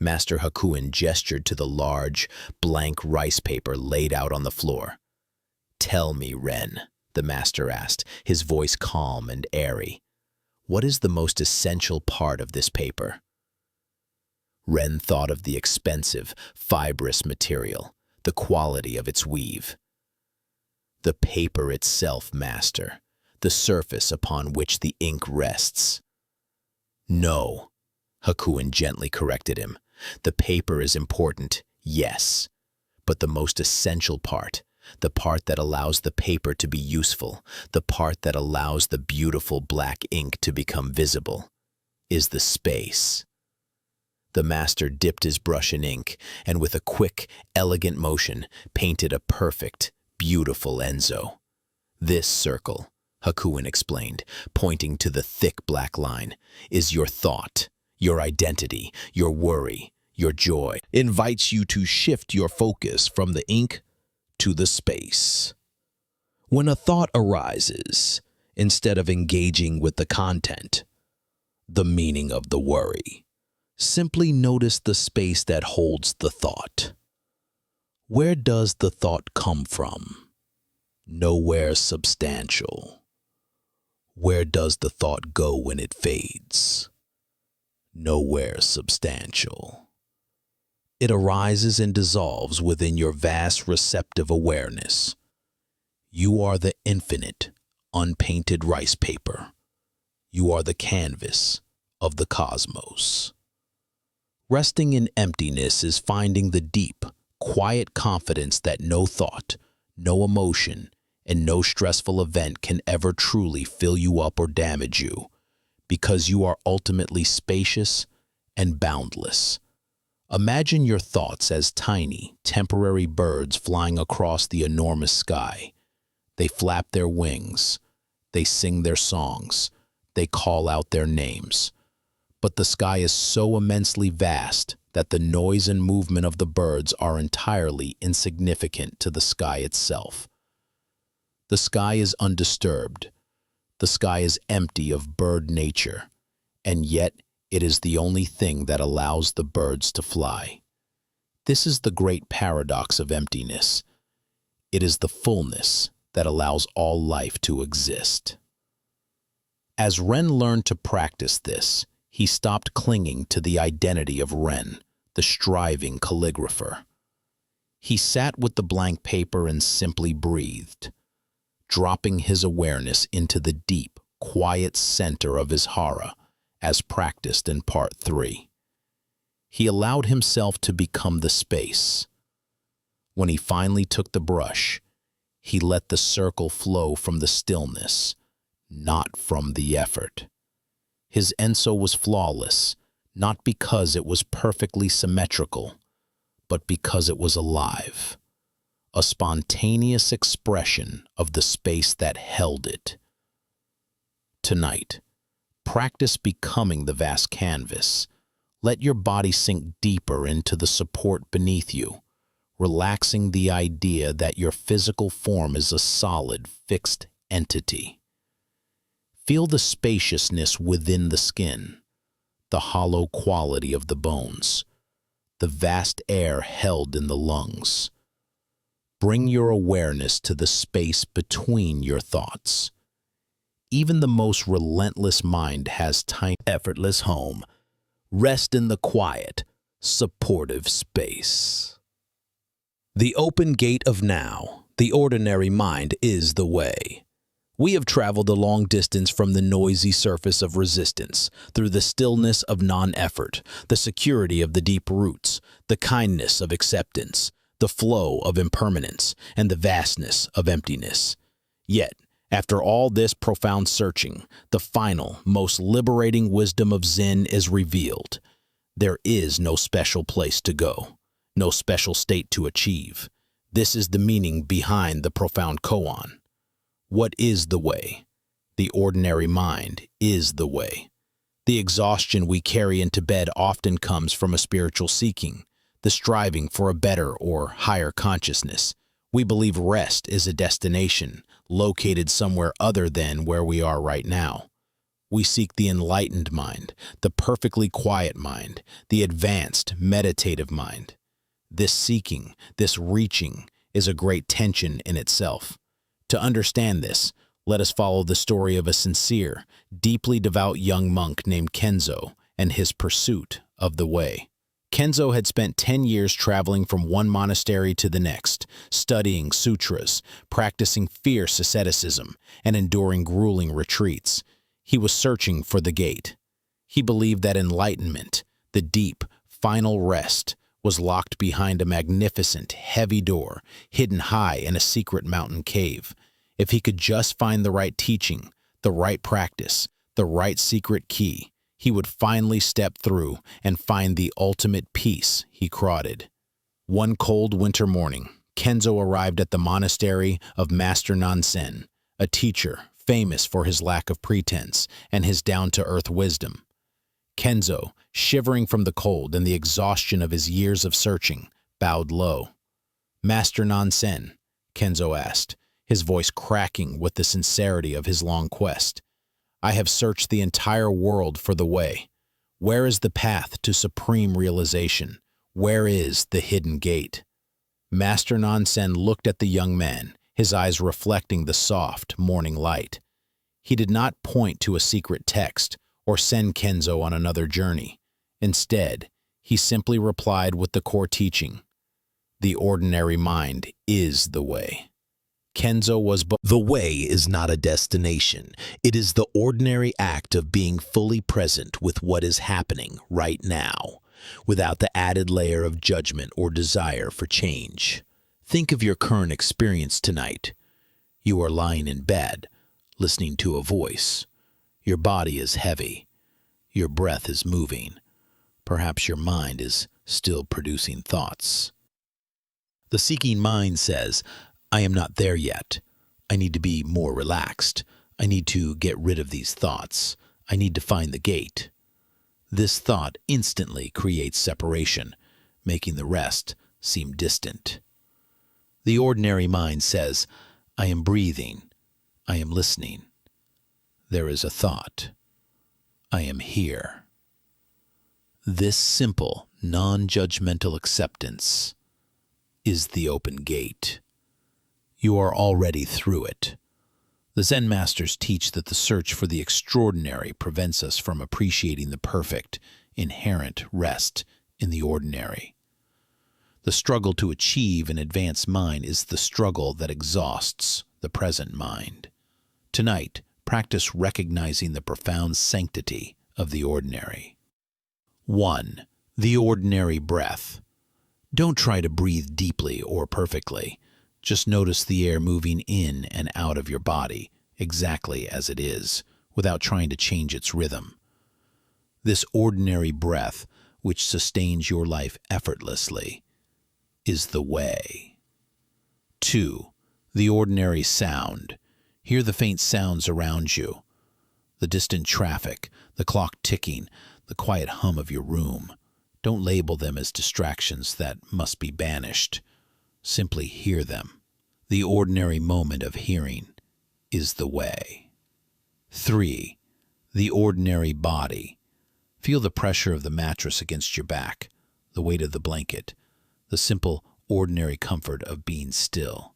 Master Hakuin gestured to the large, blank rice paper laid out on the floor. "Tell me, Ren," the master asked, his voice calm and airy. "What is the most essential part of this paper?" Ren thought of the expensive, fibrous material, the quality of its weave. "The paper itself, master, the surface upon which the ink rests." "No," Hakuin gently corrected him. "The paper is important, yes, but the most essential part, the part that allows the paper to be useful, the part that allows the beautiful black ink to become visible, is the space." The master dipped his brush in ink and with a quick, elegant motion painted a perfect, beautiful Enzo. "This circle," Hakuin explained, pointing to the thick black line, "is your thought, your identity, your worry, your joy." Invites you to shift your focus from the ink to the space. When a thought arises, instead of engaging with the content, the meaning of the worry, simply notice the space that holds the thought. Where does the thought come from? Nowhere substantial. Where does the thought go when it fades? Nowhere substantial. It arises and dissolves within your vast receptive awareness. You are the infinite, unpainted rice paper. You are the canvas of the cosmos. Resting in emptiness is finding the deep, quiet confidence that no thought, no emotion, and no stressful event can ever truly fill you up or damage you, because you are ultimately spacious and boundless. Imagine your thoughts as tiny, temporary birds flying across the enormous sky. They flap their wings, they sing their songs, they call out their names. But the sky is so immensely vast that the noise and movement of the birds are entirely insignificant to the sky itself. The sky is undisturbed. The sky is empty of bird nature, and yet it is the only thing that allows the birds to fly. This is the great paradox of emptiness. It is the fullness that allows all life to exist. As Ren learned to practice this, he stopped clinging to the identity of Ren, the striving calligrapher. He sat with the blank paper and simply breathed, dropping his awareness into the deep, quiet center of his hara, as practiced in Part 3. He allowed himself to become the space. When he finally took the brush, he let the circle flow from the stillness, not from the effort. His Enso was flawless, not because it was perfectly symmetrical, but because it was alive, a spontaneous expression of the space that held it. Tonight, practice becoming the vast canvas. Let your body sink deeper into the support beneath you, relaxing the idea that your physical form is a solid, fixed entity. Feel the spaciousness within the skin, the hollow quality of the bones, the vast air held in the lungs. Bring your awareness to the space between your thoughts. Even the most relentless mind has tiny, effortless home. Rest in the quiet, supportive space. The open gate of now, the ordinary mind is the way. We have traveled a long distance from the noisy surface of resistance, through the stillness of non-effort, the security of the deep roots, the kindness of acceptance, the flow of impermanence, and the vastness of emptiness. Yet, after all this profound searching, the final, most liberating wisdom of Zen is revealed. There is no special place to go, no special state to achieve. This is the meaning behind the profound koan. What is the way? The ordinary mind is the way. The exhaustion we carry into bed often comes from a spiritual seeking, the striving for a better or higher consciousness. We believe rest is a destination, located somewhere other than where we are right now. We seek the enlightened mind, the perfectly quiet mind, the advanced, meditative mind. This seeking, this reaching, is a great tension in itself. To understand this, let us follow the story of a sincere, deeply devout young monk named Kenzo and his pursuit of the way. Kenzo had spent 10 years traveling from one monastery to the next, studying sutras, practicing fierce asceticism, and enduring grueling retreats. He was searching for the gate. He believed that enlightenment, the deep, final rest, was locked behind a magnificent, heavy door, hidden high in a secret mountain cave. If he could just find the right teaching, the right practice, the right secret key, he would finally step through and find the ultimate peace he courted. One cold winter morning, Kenzo arrived at the monastery of Master Nansen, a teacher famous for his lack of pretense and his down-to-earth wisdom. Kenzo, shivering from the cold and the exhaustion of his years of searching, bowed low. "Master Nansen," Kenzo asked, his voice cracking with the sincerity of his long quest, "I have searched the entire world for the way. Where is the path to supreme realization? Where is the hidden gate?" Master Nansen looked at the young man, his eyes reflecting the soft morning light. He did not point to a secret text or send Kenzo on another journey. Instead, he simply replied with the core teaching: "The ordinary mind is the way." Kenzo was The way is not a destination. It is the ordinary act of being fully present with what is happening right now, without the added layer of judgment or desire for change. Think of your current experience tonight. You are lying in bed, listening to a voice. Your body is heavy. Your breath is moving. Perhaps your mind is still producing thoughts. The seeking mind says, "I am not there yet. I need to be more relaxed. I need to get rid of these thoughts. I need to find the gate." This thought instantly creates separation, making the rest seem distant. The ordinary mind says, "I am breathing. I am listening. There is a thought. I am here." This simple, non-judgmental acceptance is the open gate. You are already through it. The Zen masters teach that the search for the extraordinary prevents us from appreciating the perfect, inherent rest in the ordinary. The struggle to achieve an advanced mind is the struggle that exhausts the present mind. Tonight, practice recognizing the profound sanctity of the ordinary. 1. The ordinary breath. Don't try to breathe deeply or perfectly. Just notice the air moving in and out of your body, exactly as it is, without trying to change its rhythm. This ordinary breath, which sustains your life effortlessly, is the way. 2. The ordinary sound. Hear the faint sounds around you. The distant traffic, the clock ticking, the quiet hum of your room. Don't label them as distractions that must be banished. Simply hear them. The ordinary moment of hearing is the way. 3. The ordinary body. Feel the pressure of the mattress against your back, the weight of the blanket, the simple, ordinary comfort of being still.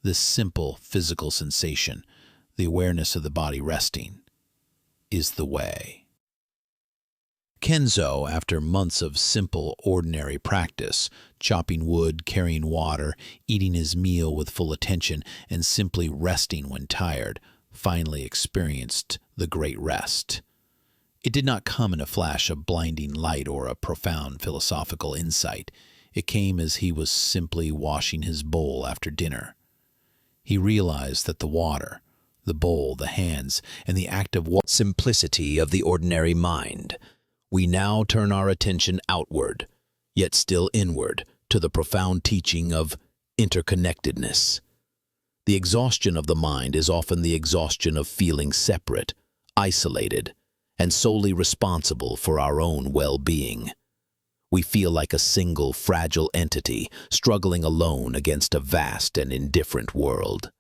This simple physical sensation, the awareness of the body resting, is the way. Kenzo, after months of simple, ordinary practice, chopping wood, carrying water, eating his meal with full attention, and simply resting when tired, finally experienced the great rest. It did not come in a flash of blinding light or a profound philosophical insight. It came as he was simply washing his bowl after dinner. He realized that the water, the bowl, the hands, and the act of simplicity of the ordinary mind. We now turn our attention outward, yet still inward, to the profound teaching of interconnectedness. The exhaustion of the mind is often the exhaustion of feeling separate, isolated, and solely responsible for our own well-being. We feel like a single, fragile entity struggling alone against a vast and indifferent world.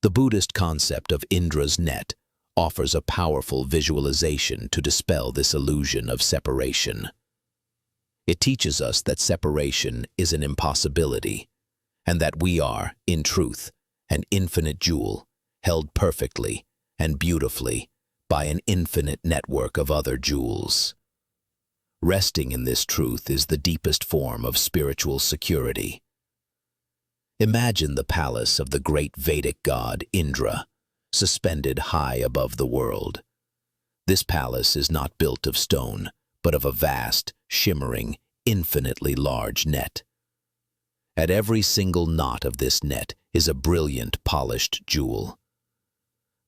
The Buddhist concept of Indra's net, offers a powerful visualization to dispel this illusion of separation. It teaches us that separation is an impossibility, and that we are, in truth, an infinite jewel, held perfectly and beautifully by an infinite network of other jewels. Resting in this truth is the deepest form of spiritual security. Imagine the palace of the great Vedic god Indra, suspended high above the world. This palace is not built of stone, but of a vast, shimmering, infinitely large net. At every single knot of this net is a brilliant, polished jewel.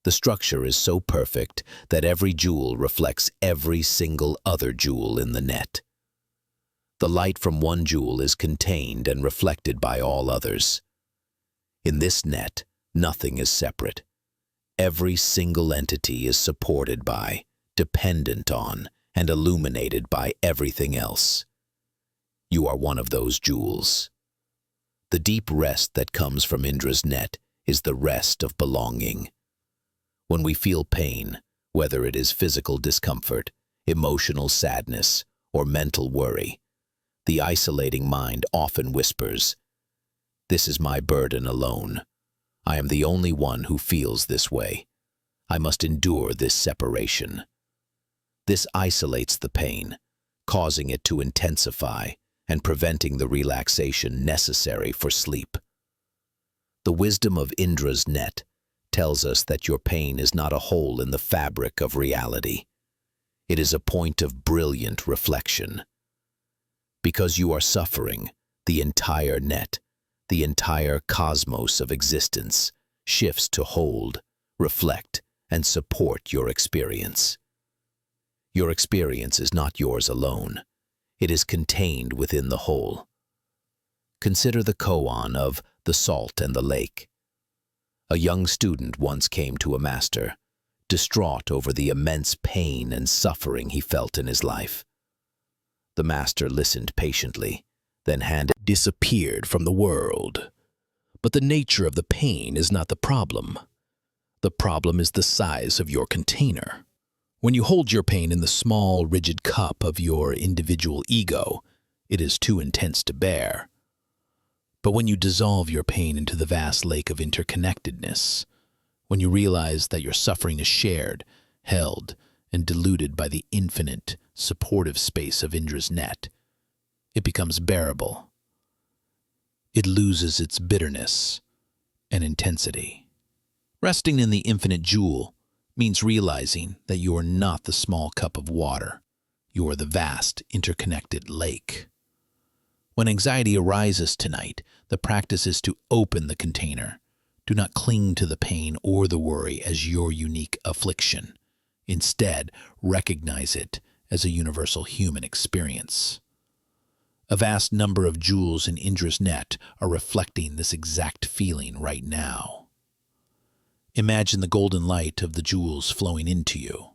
The structure is so perfect that every jewel reflects every single other jewel in the net. The light from one jewel is contained and reflected by all others. In this net, nothing is separate. Every single entity is supported by, dependent on, and illuminated by everything else. You are one of those jewels. The deep rest that comes from Indra's net is the rest of belonging. When we feel pain, whether it is physical discomfort, emotional sadness, or mental worry, the isolating mind often whispers, "This is my burden alone. I am the only one who feels this way. I must endure this separation." This isolates the pain, causing it to intensify and preventing the relaxation necessary for sleep. The wisdom of Indra's net tells us that your pain is not a hole in the fabric of reality. It is a point of brilliant reflection. Because you are suffering, the entire net, the entire cosmos of existence, shifts to hold, reflect, and support your experience. Your experience is not yours alone. It is contained within the whole. Consider the koan of the salt and the lake. A young student once came to a master, distraught over the immense pain and suffering he felt in his life. The master listened patiently, then disappeared from the world. But the nature of the pain is not the problem. The problem is the size of your container. When you hold your pain in the small, rigid cup of your individual ego, it is too intense to bear. But when you dissolve your pain into the vast lake of interconnectedness, when you realize that your suffering is shared, held, and diluted by the infinite, supportive space of Indra's net, it becomes bearable. It loses its bitterness and intensity. Resting in the infinite jewel means realizing that you are not the small cup of water. You are the vast, interconnected lake. When anxiety arises tonight, the practice is to open the container. Do not cling to the pain or the worry as your unique affliction. Instead, recognize it as a universal human experience. A vast number of jewels in Indra's net are reflecting this exact feeling right now. Imagine the golden light of the jewels flowing into you.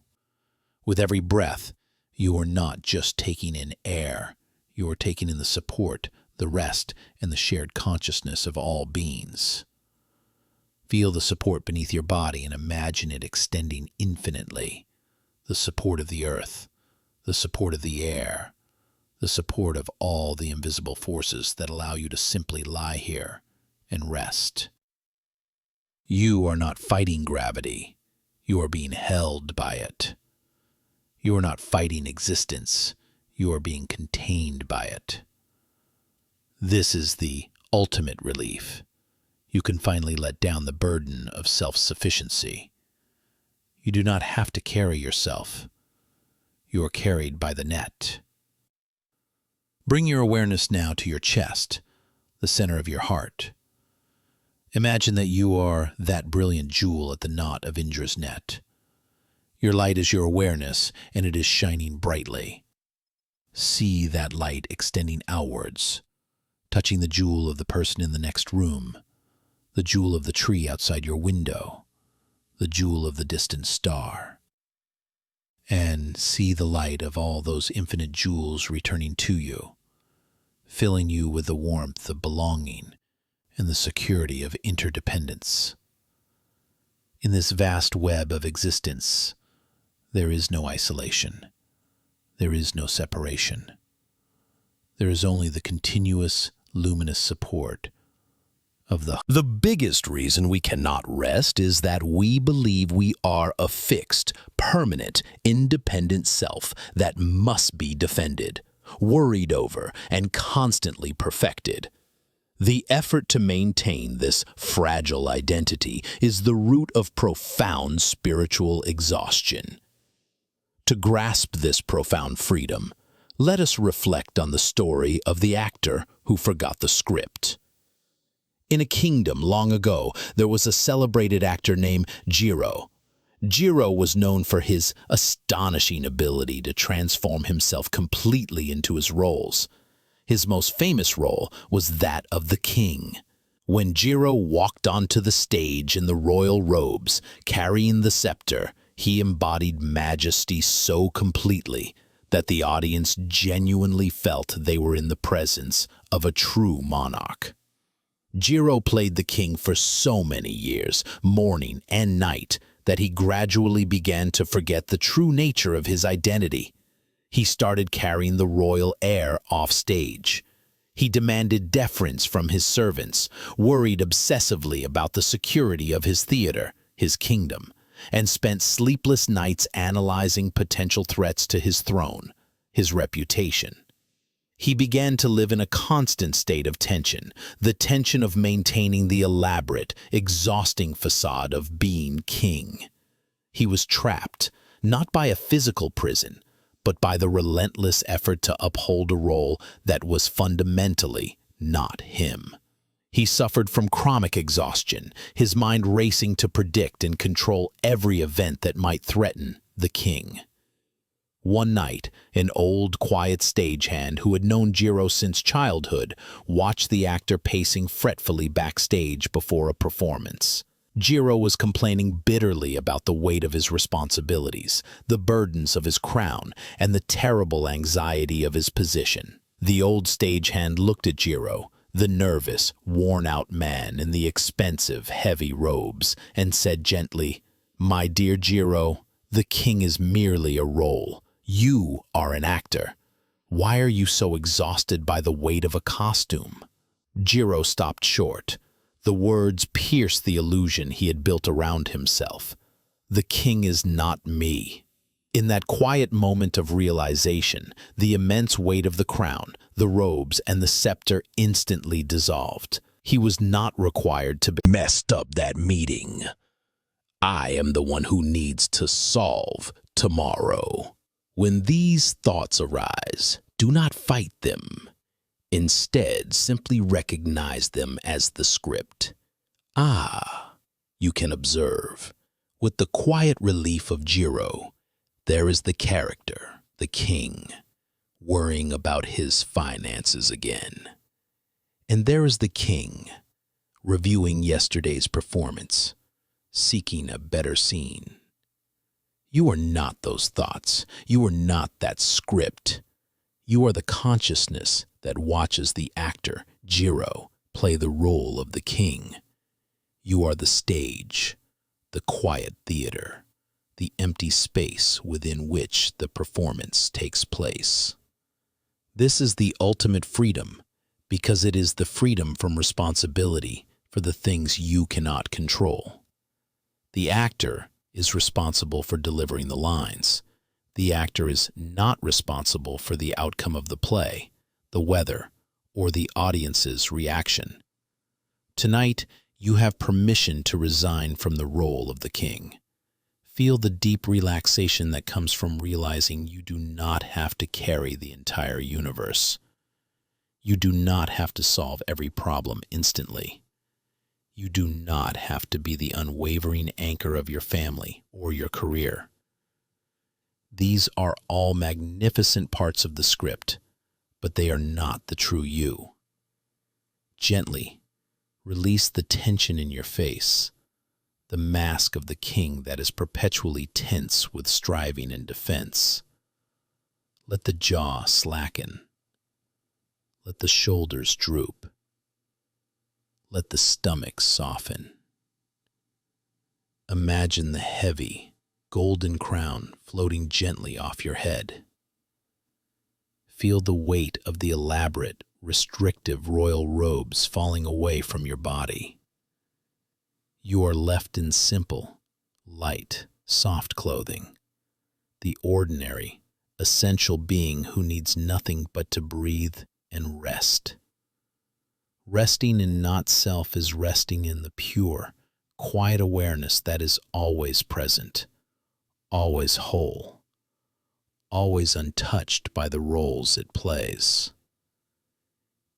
With every breath, you are not just taking in air. You are taking in the support, the rest, and the shared consciousness of all beings. Feel the support beneath your body and imagine it extending infinitely. The support of the earth, the support of the air, the support of all the invisible forces that allow you to simply lie here and rest. You are not fighting gravity. You are being held by it. You are not fighting existence. You are being contained by it. This is the ultimate relief. You can finally let down the burden of self-sufficiency. You do not have to carry yourself. You are carried by the net. Bring your awareness now to your chest, the center of your heart. Imagine that you are that brilliant jewel at the knot of Indra's net. Your light is your awareness, and it is shining brightly. See that light extending outwards, touching the jewel of the person in the next room, the jewel of the tree outside your window, the jewel of the distant star. And see the light of all those infinite jewels returning to you, filling you with the warmth of belonging and the security of interdependence. In this vast web of existence, there is no isolation. There is no separation. There is only the continuous, luminous support of The biggest reason we cannot rest is that we believe we are a fixed, permanent, independent self that must be defended, worried over, and constantly perfected. The effort to maintain this fragile identity is the root of profound spiritual exhaustion. To grasp this profound freedom, let us reflect on the story of the actor who forgot the script. In a kingdom long ago, there was a celebrated actor named Jiro. Jiro was known for his astonishing ability to transform himself completely into his roles. His most famous role was that of the king. When Jiro walked onto the stage in the royal robes, carrying the scepter, he embodied majesty so completely that the audience genuinely felt they were in the presence of a true monarch. Jiro played the king for so many years, morning and night, that he gradually began to forget the true nature of his identity. He started carrying the royal air off stage. He demanded deference from his servants, worried obsessively about the security of his theater, his kingdom, and spent sleepless nights analyzing potential threats to his throne, his reputation. He began to live in a constant state of tension, the tension of maintaining the elaborate, exhausting facade of being king. He was trapped, not by a physical prison, but by the relentless effort to uphold a role that was fundamentally not him. He suffered from chronic exhaustion, his mind racing to predict and control every event that might threaten the king. One night, an old, quiet stagehand who had known Jiro since childhood watched the actor pacing fretfully backstage before a performance. Jiro was complaining bitterly about the weight of his responsibilities, the burdens of his crown, and the terrible anxiety of his position. The old stagehand looked at Jiro, the nervous, worn-out man in the expensive, heavy robes, and said gently, "My dear Jiro, the king is merely a role. You are an actor. Why are you so exhausted by the weight of a costume?" Jiro stopped short. The words pierced the illusion he had built around himself. The king is not me. In that quiet moment of realization, the immense weight of the crown, the robes, and the scepter instantly dissolved. He was not required to messed up that meeting. I am the one who needs to solve tomorrow. When these thoughts arise, do not fight them. Instead, simply recognize them as the script. You can observe. With the quiet relief of Jiro, there is the character, the king, worrying about his finances again. And there is the king, reviewing yesterday's performance, seeking a better scene. You are not those thoughts. You are not that script. You are the consciousness that watches the actor, Jiro, play the role of the king. You are the stage, the quiet theater, the empty space within which the performance takes place. This is the ultimate freedom, because it is the freedom from responsibility for the things you cannot control. The actor is responsible for delivering the lines. The actor is not responsible for the outcome of the play, the weather, or the audience's reaction. Tonight, you have permission to resign from the role of the king. Feel the deep relaxation that comes from realizing you do not have to carry the entire universe. You do not have to solve every problem instantly. You do not have to be the unwavering anchor of your family or your career. These are all magnificent parts of the script, but they are not the true you. Gently release the tension in your face, the mask of the king that is perpetually tense with striving and defense. Let the jaw slacken. Let the shoulders droop. Let the stomach soften. Imagine the heavy, golden crown floating gently off your head. Feel the weight of the elaborate, restrictive royal robes falling away from your body. You are left in simple, light, soft clothing, the ordinary, essential being who needs nothing but to breathe and rest. Resting in not self is resting in the pure, quiet awareness that is always present, always whole, always untouched by the roles it plays.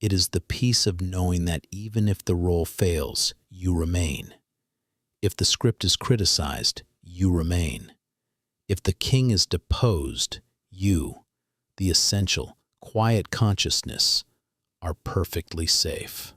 It is the peace of knowing that even if the role fails, you remain. If the script is criticized, you remain. If the king is deposed, you, the essential, quiet consciousness, are perfectly safe.